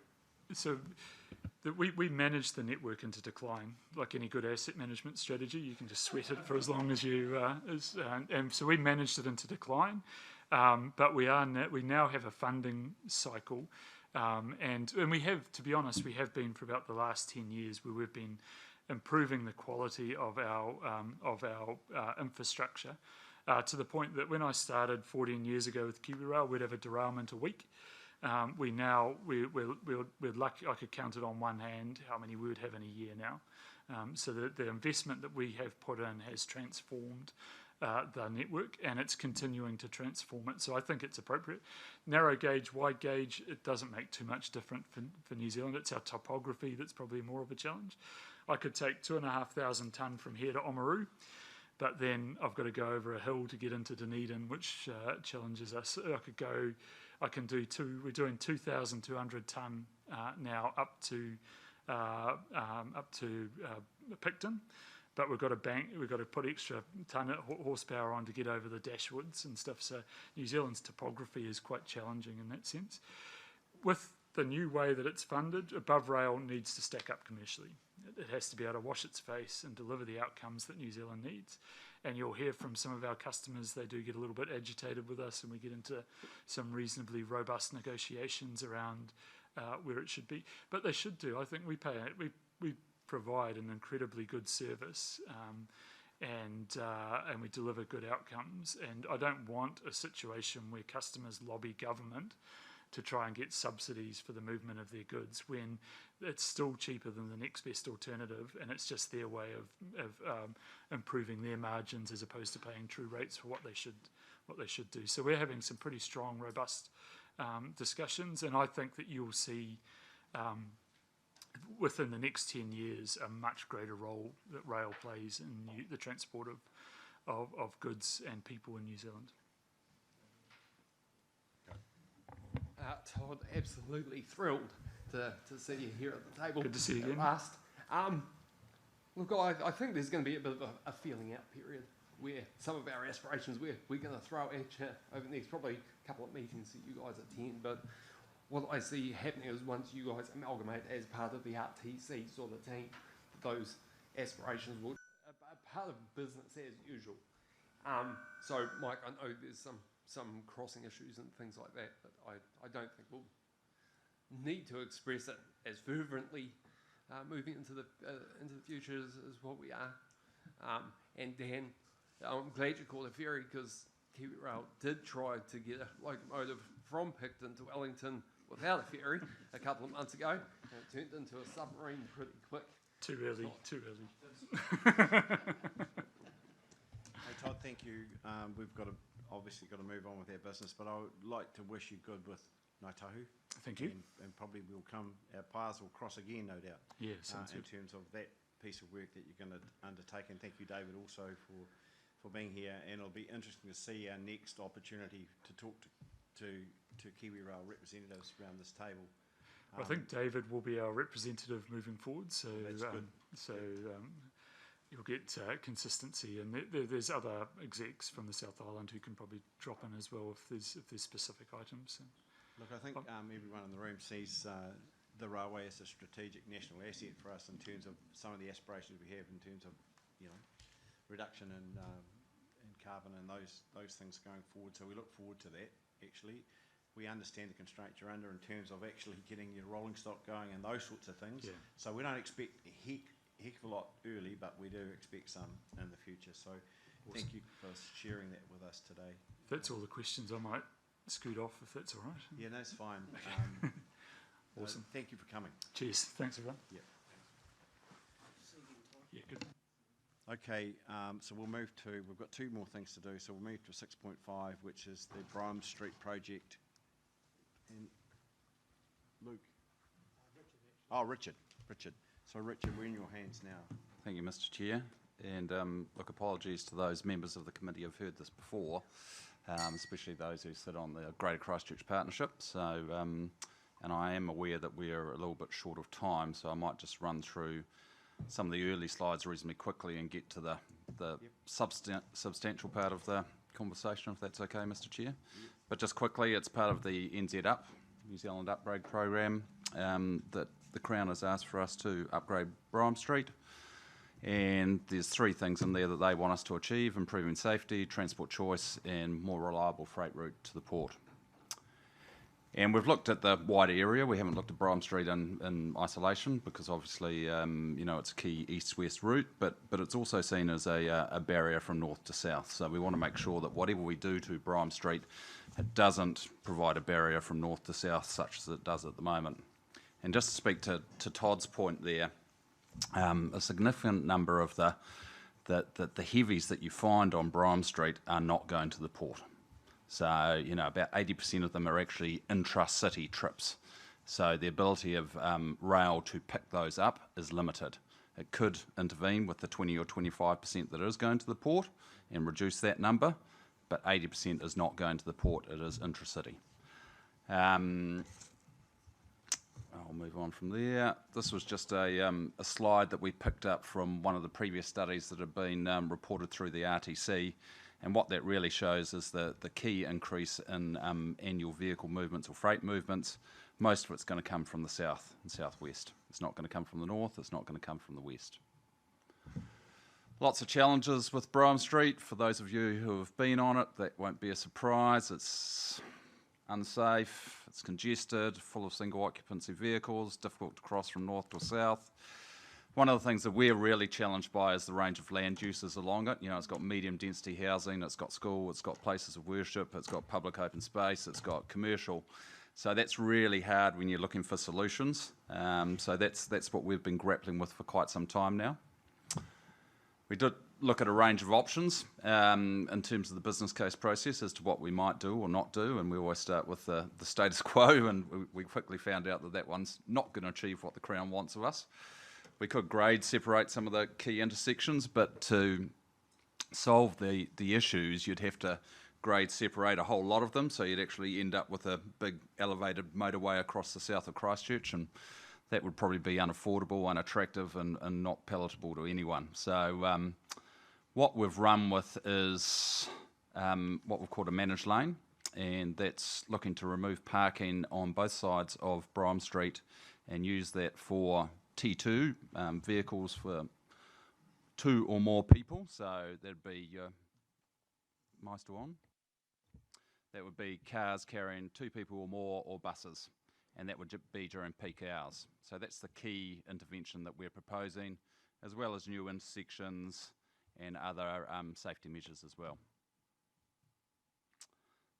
we manage the network into decline. Like any good asset management strategy, you can just sweat it for as long as you and so we managed it into decline. But we now have a funding cycle, and we have, to be honest, we have been for about the last 10 years where we've been improving the quality of our infrastructure, to the point that when I started 14 years ago with KiwiRail, we'd have a derailment a week. We're lucky. I could count it on one hand how many we would have in a year now. So the investment that we have put in has transformed the network, and it's continuing to transform it. So I think it's appropriate. Narrow gauge, wide gauge, it doesn't make too much difference for New Zealand. It's our topography that's probably more of a challenge. I could take 2,500 tonne from here to Oamaru, but then I've got to go over a hill to get into Dunedin, which challenges us. We're doing 2,200 tonne now up to Picton, but we've got to put extra tonne horsepower on to get over the Dashwoods and stuff. So New Zealand's topography is quite challenging in that sense. With the new way that it's funded, above rail needs to stack up commercially. It has to be able to wash its face and deliver the outcomes that New Zealand needs. And you'll hear from some of our customers, they do get a little bit agitated with us, and we get into some reasonably robust negotiations around where it should be. But they should do. I think we provide an incredibly good service, and we deliver good outcomes. And I don't want a situation where customers lobby government to try and get subsidies for the movement of their goods when it's still cheaper than the next best alternative, and it's just their way of improving their margins as opposed to paying true rates for what they should do. So we're having some pretty strong, robust discussions, and I think that you'll see within the next 10 years a much greater role that rail plays in the transport of goods and people in New Zealand. Todd, absolutely thrilled to see you here at the table. Good to see you again. Last. Look, I think there's going to be a bit of a feeling out period where some of our aspirations we're going to throw at you over the next probably couple of meetings that you guys attend. But what I see happening is once you guys amalgamate as part of the RTC sort of team, those aspirations will be a part of business as usual. So, Mike, I know there's some crossing issues and things like that, but I don't think we'll need to express it as fervently moving into the future as what we are. And Dan, I'm glad you called a ferry, because KiwiRail did try to get a locomotive from Picton to Wellington without a ferry a couple of months ago, and it turned into a submarine pretty quick. Too early. Hey Todd, thank you. We've obviously got to move on with our business, but I would like to wish you good with Ngāi Tahu. Thank you. And probably our paths will cross again, no doubt. Yeah, in terms of that piece of work that you're going to undertake. And thank you, David, also for being here. And it'll be interesting to see our next opportunity to talk to KiwiRail representatives around this table. I think David will be our representative moving forward. So that's good. You'll get consistency, and there's other execs from the South Island who can probably drop in as well if there's specific items. Look, I think everyone in the room sees the railway as a strategic national asset for us in terms of some of the aspirations we have in terms of, reduction in carbon and those things going forward. So we look forward to that, actually. We understand the constraints you're under in terms of actually getting your rolling stock going and those sorts of things. Yeah. So we don't expect a heck of a lot early, but we do expect some in the future. So thank you for sharing that with us today. If that's all the questions, I might scoot off if that's all right. Yeah, that's fine. Awesome. Thank you for coming. Cheers. Thanks, everyone. Yeah. Yeah, good. Okay, so we've got two more things to do. So we'll move to 6.5, which is the Brime Street project. And Luke. Richard. So Richard, we're in your hands now. Thank you, Mr. Chair. And look, apologies to those members of the committee who've heard this before, especially those who sit on the Greater Christchurch Partnership. So, and I am aware that we're a little bit short of time, so I might just run through some of the early slides reasonably quickly and get to the substantial part of the conversation, if that's okay, Mr. Chair. But just quickly, it's part of the NZ Up, New Zealand Upgrade Program, that the Crown has asked for us to upgrade Brime Street. And there's three things in there that they want us to achieve: improving safety, transport choice, and more reliable freight route to the port. And we've looked at the wider area. We haven't looked at Brime Street in isolation because obviously, it's a key east-west route, but it's also seen as a barrier from north to south. So we want to make sure that whatever we do to Brime Street, it doesn't provide a barrier from north to south such as it does at the moment. And just to speak to Todd's point there, a significant number of the heavies that you find on Brime Street are not going to the port. So, about 80% of them are actually intra-city trips. So the ability of rail to pick those up is limited. It could intervene with the 20 or 25% that is going to the port and reduce that number, but 80% is not going to the port, it is intra-city. I'll move on from there. This was just a slide that we picked up from one of the previous studies that have been reported through the RTC. And what that really shows is the key increase in annual vehicle movements or freight movements. Most of it's going to come from the south and southwest. It's not going to come from the north. It's not going to come from the west. Lots of challenges with Brime Street. For those of you who have been on it, that won't be a surprise. It's unsafe, it's congested, full of single occupancy vehicles, difficult to cross from north to south. One of the things that we're really challenged by is the range of land uses along it. It's got medium density housing, it's got school, it's got places of worship, it's got public open space, it's got commercial. So that's really hard when you're looking for solutions. So that's what we've been grappling with for quite some time now. We did look at a range of options in terms of the business case process as to what we might do or not do, and we always start with the status quo, and we quickly found out that one's not going to achieve what the Crown wants of us. We could grade separate some of the key intersections, but to solve the issues, you'd have to grade separate a whole lot of them, so you'd actually end up with a big elevated motorway across the south of Christchurch, and that would probably be unaffordable, unattractive, and not palatable to anyone. So what we've run with is what we've called a managed lane, and that's looking to remove parking on both sides of Brime Street and use that for T2 vehicles for 2 or more people. So that'd be your Meister on. That would be cars carrying 2 people or more, or buses, and that would be during peak hours. So that's the key intervention that we're proposing, as well as new intersections and other safety measures as well.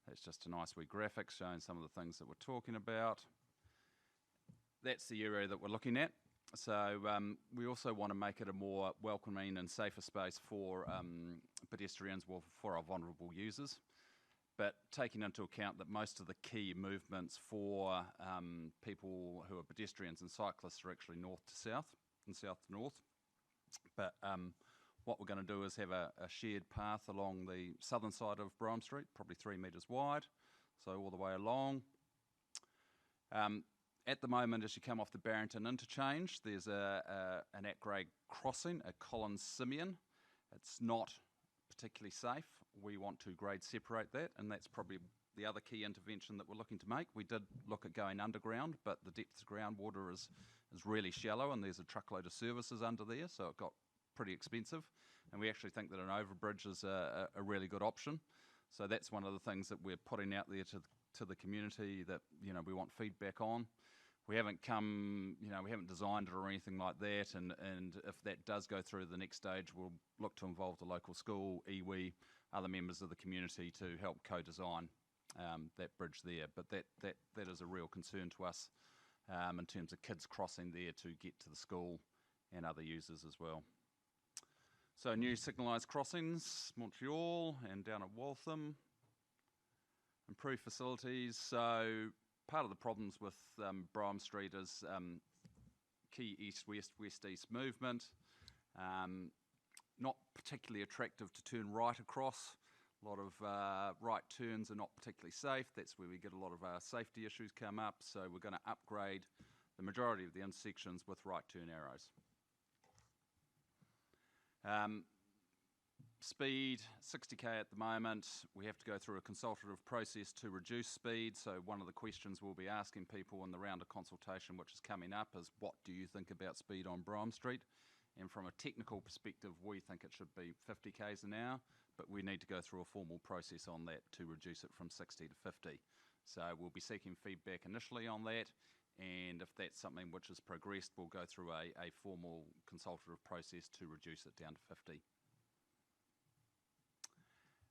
That's just a nice wee graphic showing some of the things that we're talking about. That's the area that we're looking at. So we also want to make it a more welcoming and safer space for pedestrians, or for our vulnerable users. But taking into account that most of the key movements for people who are pedestrians and cyclists are actually north to south and south to north. But what we're going to do is have a shared path along the southern side of Brime Street, probably 3 metres wide, so all the way along. At the moment, as you come off the Barrington interchange, there's an at-grade crossing at Collins Simeon. It's not particularly safe. We want to grade separate that, and that's probably the other key intervention that we're looking to make. We did look at going underground, but the depth of groundwater is really shallow, and there's a truckload of services under there, so it got pretty expensive. And we actually think that an overbridge is a really good option. So that's one of the things that we're putting out there to the community that, you know, we want feedback on. We haven't we haven't designed it or anything like that, and if that does go through the next stage, we'll look to involve the local school, iwi, other members of the community to help co-design that bridge there. But that is a real concern to us in terms of kids crossing there to get to the school and other users as well. So new signalised crossings, Montreal and down at Waltham. Improved facilities. So part of the problems with Brime Street is key east-west, west-east movement. Not particularly attractive to turn right across. A lot of right turns are not particularly safe. That's where we get a lot of our safety issues come up. So we're going to upgrade the majority of the intersections with right turn arrows. Speed, 60k at the moment. We have to go through a consultative process to reduce speed. So one of the questions we'll be asking people in the round of consultation, which is coming up, is what do you think about speed on Brime Street? And from a technical perspective, we think it should be 50 k's an hour, but we need to go through a formal process on that to reduce it from 60 to 50. So we'll be seeking feedback initially on that, and if that's something which has progressed, we'll go through a formal consultative process to reduce it down to 50.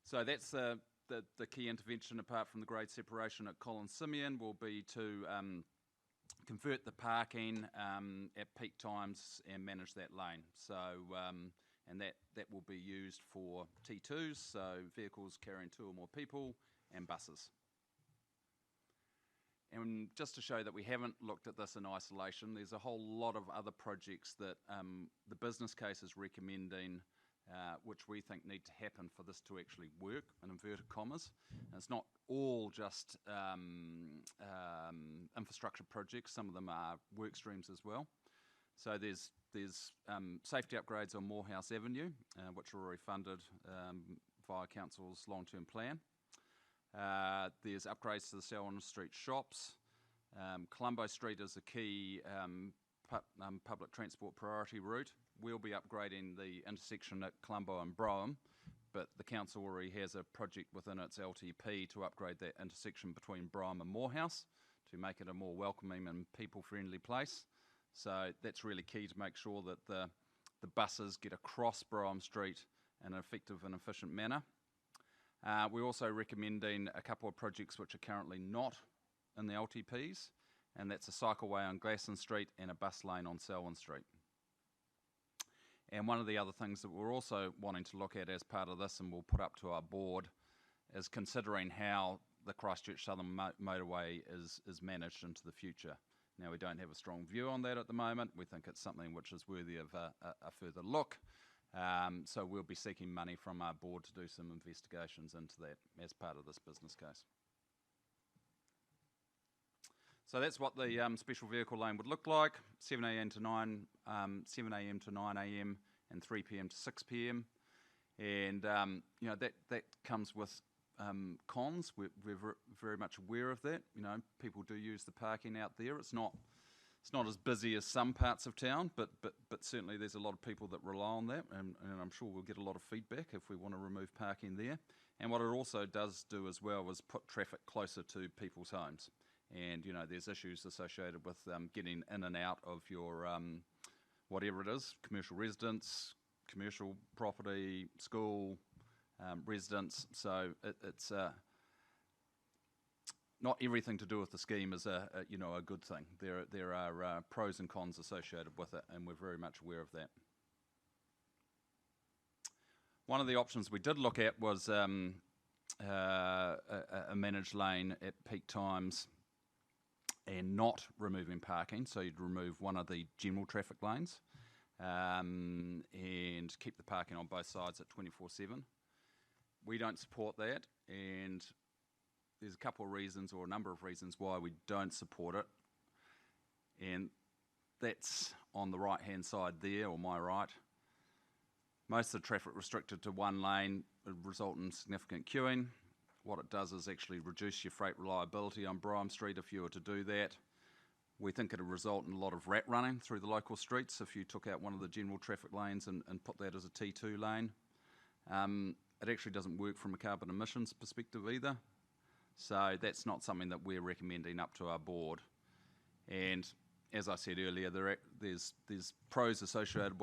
So that's the key intervention, apart from the grade separation at Collins Simeon, will be to convert the parking at peak times and manage that lane. So, and that will be used for T2s, so vehicles carrying 2 or more people, and buses. And just to show that we haven't looked at this in isolation, there's a whole lot of other projects that the business case is recommending, which we think need to happen for this to actually work, in inverted commas. And it's not all just infrastructure projects. Some of them are work streams as well. So there's safety upgrades on Morehouse Avenue, which are already funded via Council's long-term plan. There's upgrades to the Selman Street shops. Colombo Street is a key public transport priority route. We'll be upgrading the intersection at Colombo and Brime, but the council already has a project within its LTP to upgrade that intersection between Brime and Morehouse to make it a more welcoming and people-friendly place. So that's really key to make sure that the buses get across Brime Street in an effective and efficient manner. We're also recommending a couple of projects which are currently not in the LTPs, and that's a cycleway on Glasson Street and a bus lane on Selwyn Street. And one of the other things that we're also wanting to look at as part of this, and we'll put up to our board, is considering how the Christchurch Southern Motorway is managed into the future. Now, we don't have a strong view on that at the moment. We think it's something which is worthy of a further look. So we'll be seeking money from our board to do some investigations into that as part of this business case. So that's what the special vehicle lane would look like: 7 a.m. to 9 a.m. and 3 p.m. to 6 p.m. And you know, that comes with cons. We're very much aware of that. You know, people do use the parking out there. It's not as busy as some parts of town, but certainly there's a lot of people that rely on that, and I'm sure we'll get a lot of feedback if we want to remove parking there. And what it also does do as well is put traffic closer to people's homes. And, you know, there's issues associated with getting in and out of your, whatever it is, commercial residence, commercial property, school, residence. So it's not everything to do with the scheme is a good thing. There are pros and cons associated with it, and we're very much aware of that. One of the options we did look at was a managed lane at peak times and not removing parking. So you'd remove one of the general traffic lanes and keep the parking on both sides at 24/7. We don't support that, and there's a couple of reasons, or a number of reasons, why we don't support it. And that's on the right-hand side there, or my right. Most of the traffic restricted to one lane would result in significant queuing. what it does is actually reduce your freight reliability on Brime Street if you were to do that. We think it'll result in a lot of rat running through the local streets if you took out one of the general traffic lanes and put that as a T2 lane. It actually doesn't work from a carbon emissions perspective either. So that's not something that we're recommending up to our board. And as I said earlier, there's pros associated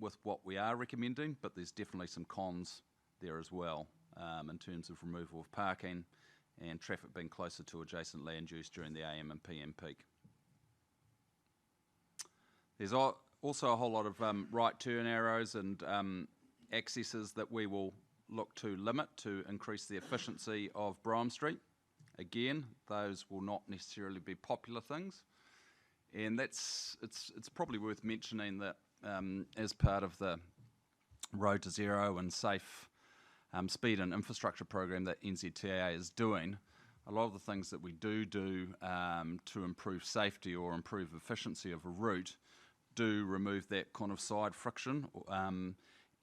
with what we are recommending, but there's definitely some cons there as well in terms of removal of parking and traffic being closer to adjacent land use during the AM and PM peak. There's also a whole lot of right turn arrows and accesses that we will look to limit to increase the efficiency of Brime Street. Again, those will not necessarily be popular things. And it's probably worth mentioning that as part of the Road to Zero and Safe Speed and Infrastructure program that NZTA is doing, a lot of the things that we do to improve safety or improve efficiency of a route do remove that kind of side friction.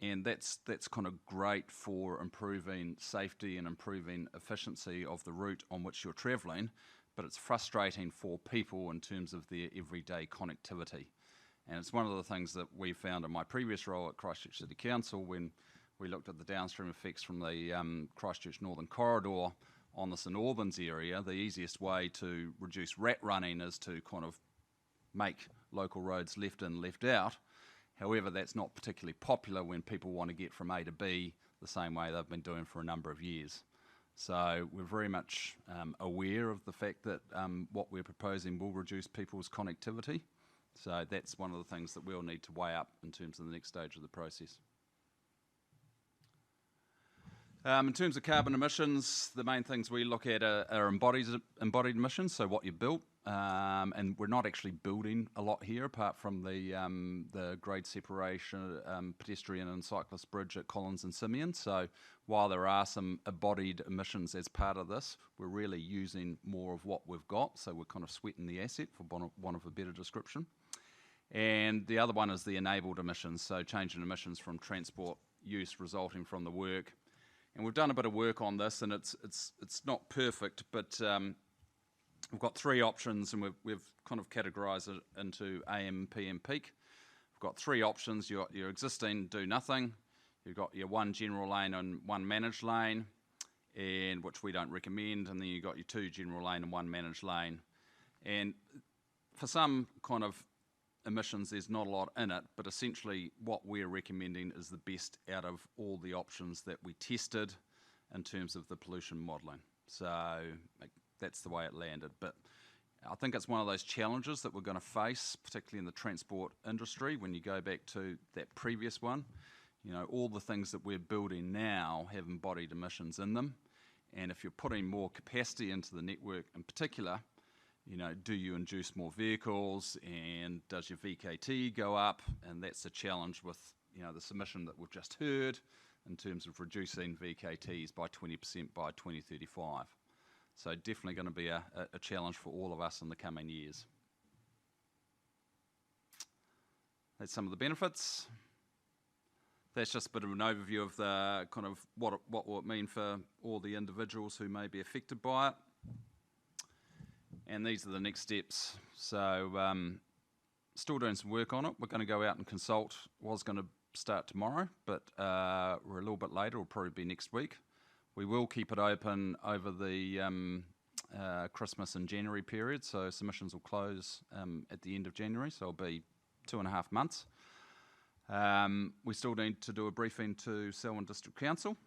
And that's kind of great for improving safety and improving efficiency of the route on which you're travelling, but it's frustrating for people in terms of their everyday connectivity. And it's one of the things that we found in my previous role at Christchurch City Council when we looked at the downstream effects from the Christchurch Northern Corridor on the St Albans area. The easiest way to reduce rat running is to kind of make local roads left in, left out. However, that's not particularly popular when people want to get from A to B the same way they've been doing for a number of years. So we're very much aware of the fact that what we're proposing will reduce people's connectivity. So that's one of the things that we'll need to weigh up in terms of the next stage of the process. In terms of carbon emissions, the main things we look at are embodied emissions, so what you built. And we're not actually building a lot here, apart from the grade separation pedestrian and cyclist bridge at Collins and Simeon. So while there are some embodied emissions as part of this, we're really using more of what we've got. So we're kind of sweating the asset, for want of a better description. And the other one is the enabled emissions, so change in emissions from transport use resulting from the work. And we've done a bit of work on this, and it's not perfect, but we've got three options, and we've kind of categorised it into AM, PM, peak. We've got three options. Your existing do nothing. You've got your one general lane and one managed lane, and which we don't recommend, and then you've got your two general lane and one managed lane. And for some kind of emissions, there's not a lot in it, but essentially what we're recommending is the best out of all the options that we tested in terms of the pollution modelling. So that's the way it landed. But I think it's one of those challenges that we're going to face, particularly in the transport industry, when you go back to that previous one. You know, all the things that we're building now have embodied emissions in them. And if you're putting more capacity into the network in particular, you know, do you induce more vehicles, and does your VKT go up? And that's a challenge with, you know, the submission that we've just heard in terms of reducing VKTs by 20% by 2035. So definitely going to be a challenge for all of us in the coming years. That's some of the benefits. That's just a bit of an overview of the kind of what will it mean for all the individuals who may be affected by it. And these are the next steps. So still doing some work on it. We're going to go out and consult. Was going to start tomorrow, but we're a little bit later. It'll probably be next week. We will keep it open over the Christmas and January period. So submissions will close at the end of January. So it'll be 2.5 months. We still need to do a briefing to Selman District Council.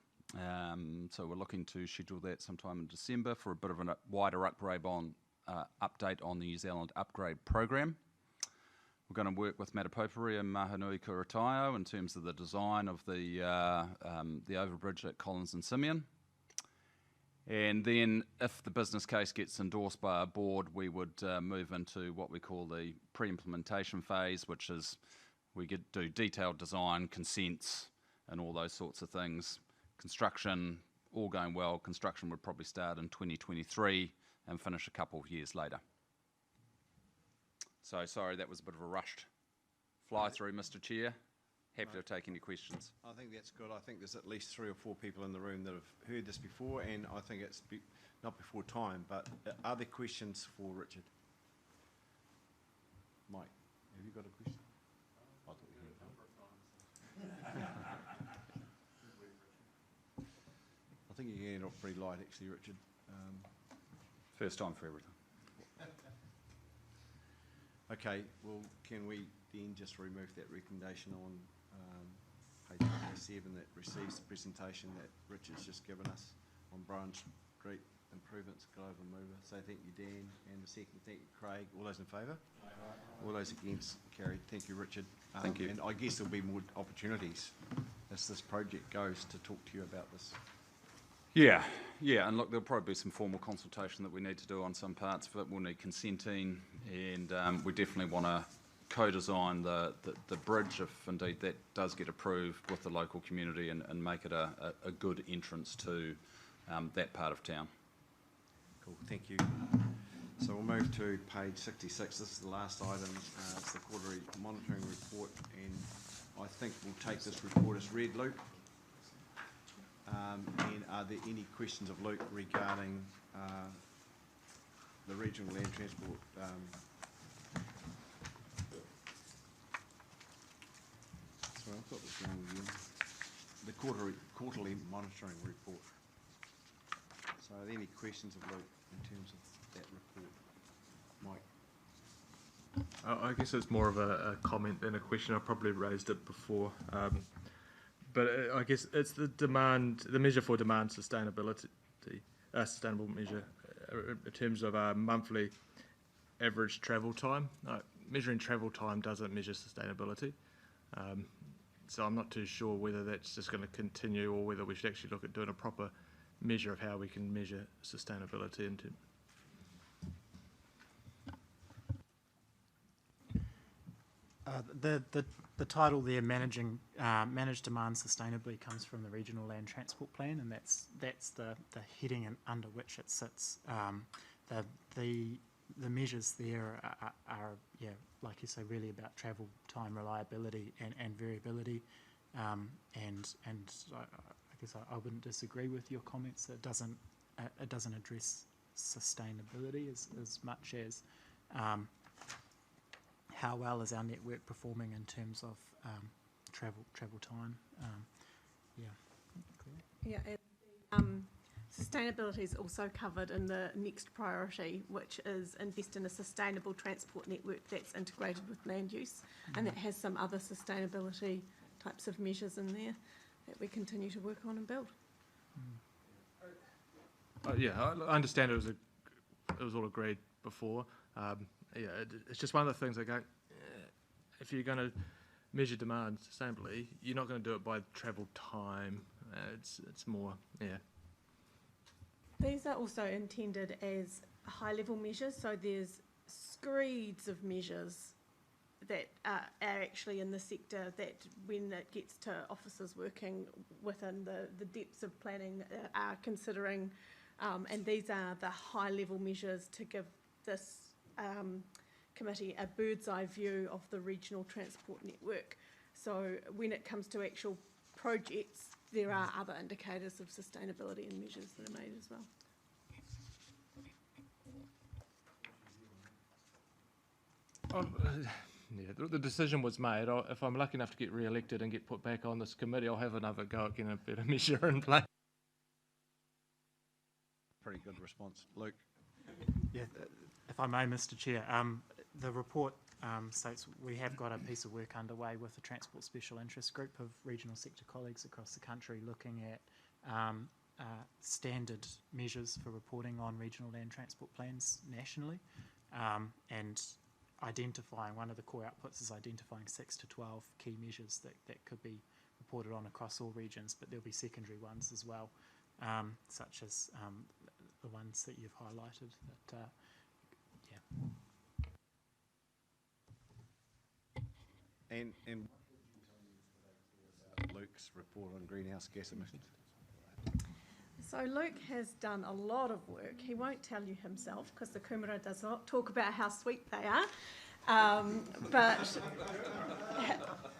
So we're looking to schedule that sometime in December for a bit of a wider update on the New Zealand Upgrade Program. We're going to work with Matapopuri and Mahanui Kurataio in terms of the design of the overbridge at Collins and Simeon. And then if the business case gets endorsed by our board, we would move into what we call the pre-implementation phase, which is we do detailed design, consents, and all those sorts of things. Construction, all going well, construction would probably start in 2023 and finish a couple of years later. So sorry, that was a bit of a rushed fly through, Mr. Chair. Happy to take any questions. I think that's good. I think there's at least 3 or 4 people in the room that have heard this before, and I think it's not before time, but are there questions for Richard? Mike, have you got a question? I thought you had one. I think you're getting off pretty light, actually, Richard. First time for everything. Okay, well, can we then just remove that recommendation on page 7 that receives the presentation that Richard's just given us on Brime Street improvements, Global Mover? So thank you, Dan, and the second, thank you, Craig. All those in favour? All those against? Carried. Thank you, Richard. Thank you. And I guess there'll be more opportunities as this project goes to talk to you about this. Yeah, and look, there'll probably be some formal consultation that we need to do on some parts of it. We'll need consenting, and we definitely want to co-design the bridge, if indeed that does get approved, with the local community and make it a good entrance to that part of town. Cool, thank you. So we'll move to page 66. This is the last item. It's the quarterly monitoring report, and I think we'll take this report as read, Luke. And are there any questions of Luke regarding the regional land transport? Sorry, I've got this wrong again. The quarterly monitoring report. So are there any questions of Luke in terms of that report? Mike? I guess it's more of a comment than a question. I probably raised it before. But I guess it's the measure for demand sustainability, sustainable measure in terms of monthly average travel time. Measuring travel time doesn't measure sustainability. So I'm not too sure whether that's just going to continue or whether we should actually look at doing a proper measure of how we can measure sustainability into. The title there, manage demand sustainably, comes from the Regional Land Transport Plan, and that's the heading under which it sits. The measures there are like you say, really about travel time, reliability, and variability. And I guess I wouldn't disagree with your comments that it doesn't address sustainability as much as how well is our network performing in terms of travel time. And sustainability is also covered in the next priority, which is invest in a sustainable transport network that's integrated with land use, and that has some other sustainability types of measures in there that we continue to work on and build. I understand it was all agreed before. It's just one of the things I go, if you're going to measure demand sustainably, you're not going to do it by travel time. It's more, These are also intended as high-level measures, so there's screeds of measures that are actually in the sector that, when it gets to officers working within the depths of planning, are considering, and these are the high-level measures to give this committee a bird's eye view of the regional transport network. So when it comes to actual projects, there are other indicators of sustainability and measures that are made as well. The decision was made. If I'm lucky enough to get re-elected and get put back on this committee, I'll have another go at getting a better measure in place. Pretty good response. Luke? Yeah, if I may, Mr. Chair, the report states we have got a piece of work underway with the Transport Special Interest Group of regional sector colleagues across the country looking at standard measures for reporting on regional land transport plans nationally, and identifying, one of the core outputs is identifying 6 to 12 key measures that could be reported on across all regions, but there'll be secondary ones as well, such as the ones that you've highlighted. That, And Luke's report on greenhouse gas emissions. So Luke has done a lot of work. He won't tell you himself because the Kumara does not talk about how sweet they are. But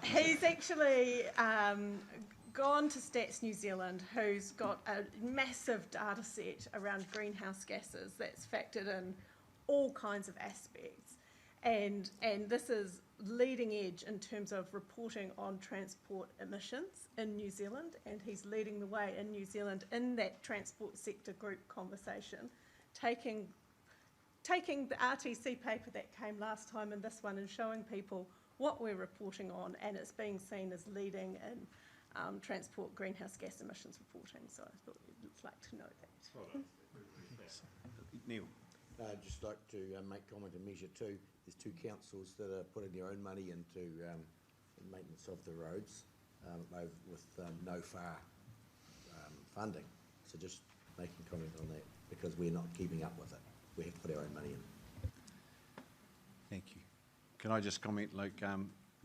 He's actually gone to Stats New Zealand, who's got a massive data set around greenhouse gases that's factored in all kinds of aspects. And this is leading edge in terms of reporting on transport emissions in New Zealand, and he's leading the way in New Zealand in that transport sector group conversation, taking the RTC paper that came last time and this one and showing people what we're reporting on, and it's being seen as leading in transport greenhouse gas emissions reporting. So I thought you'd like to know that. Neil. I'd just like to make comment on Measure 2. There's two councils that are putting their own money into maintenance of the roads with no FAR funding. So just making comment on that, because we're not keeping up with it. We have to put our own money in. Thank you. Can I just comment, Luke?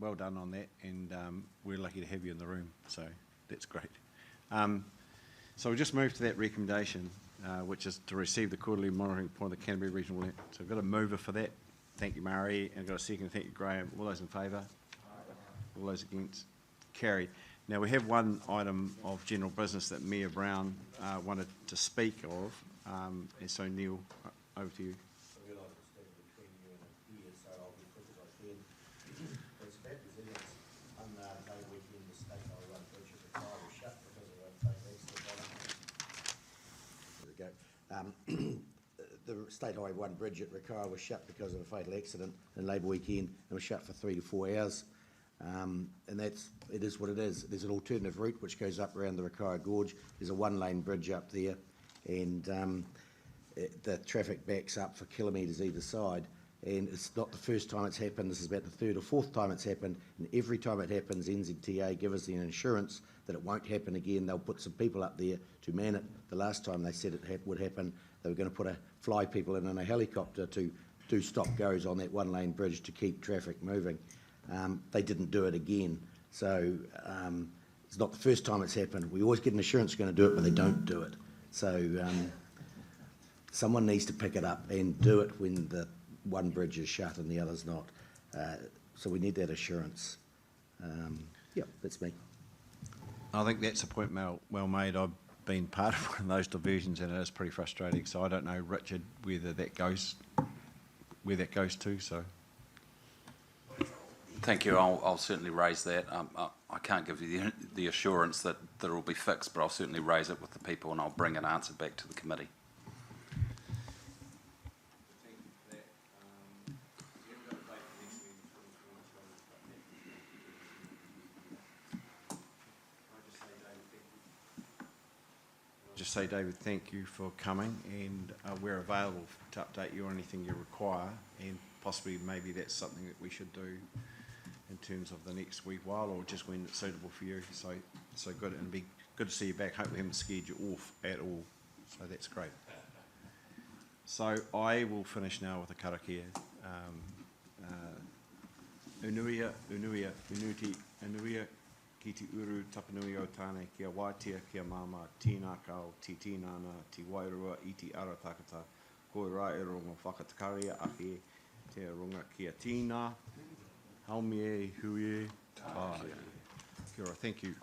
Well done on that, and we're lucky to have you in the room, so that's great. So we'll just move to that recommendation, which is to receive the quarterly monitoring report of the Canterbury Regional Land. So I've got a mover for that. Thank you, Murray, and I've got a second. Thank you, Graham. All those in favour? All those against? Carried. Now we have one item of general business that Mayor Brown wanted to speak of, and so Neil, over to you. The State Highway 1 bridge at Rakawa was shut because of a fatal accident in Labour weekend, and was shut for 3 to 4 hours. And it is what it is. There's an alternative route which goes up around the Rakawa Gorge. There's a one-lane bridge up there, and the traffic backs up for kilometres either side. And it's not the first time it's happened. This is about the third or fourth time it's happened. And every time it happens, NZTA give us the insurance that it won't happen again. They'll put some people up there to man it. The last time they said it would happen, they were going to fly people in a helicopter to do stop-goes on that one-lane bridge to keep traffic moving. They didn't do it again. So it's not the first time it's happened. We always get an assurance they're going to do it, but they don't do it. So someone needs to pick it up and do it when the one bridge is shut and the other's not. So we need that assurance. Yeah, that's me. I think that's a point well made. I've been part of one of those diversions, and it is pretty frustrating. So I don't know, Richard, where that goes to. So. Thank you. I'll certainly raise that. I can't give you the assurance that it will be fixed, but I'll certainly raise it with the people, and I'll bring an answer back to the committee. Just say, David, thank you for coming, and we're available to update you on anything you require, and possibly maybe that's something that we should do in terms of the next wee while, or just when it's suitable for you. So good, and be good to see you back. Hope we haven't scared you off at all. So that's great. So I will finish now with a karakia. Unuia, ki te uru tapanui o tāne, kia waitea, kia mama, tīnā kao, ti tīnana, ti wairua, i ti ara takata, koe rā e rongo whakatakaria ake, te runga kia tīnā, haumie, huie, tā. Kia ora, thank you.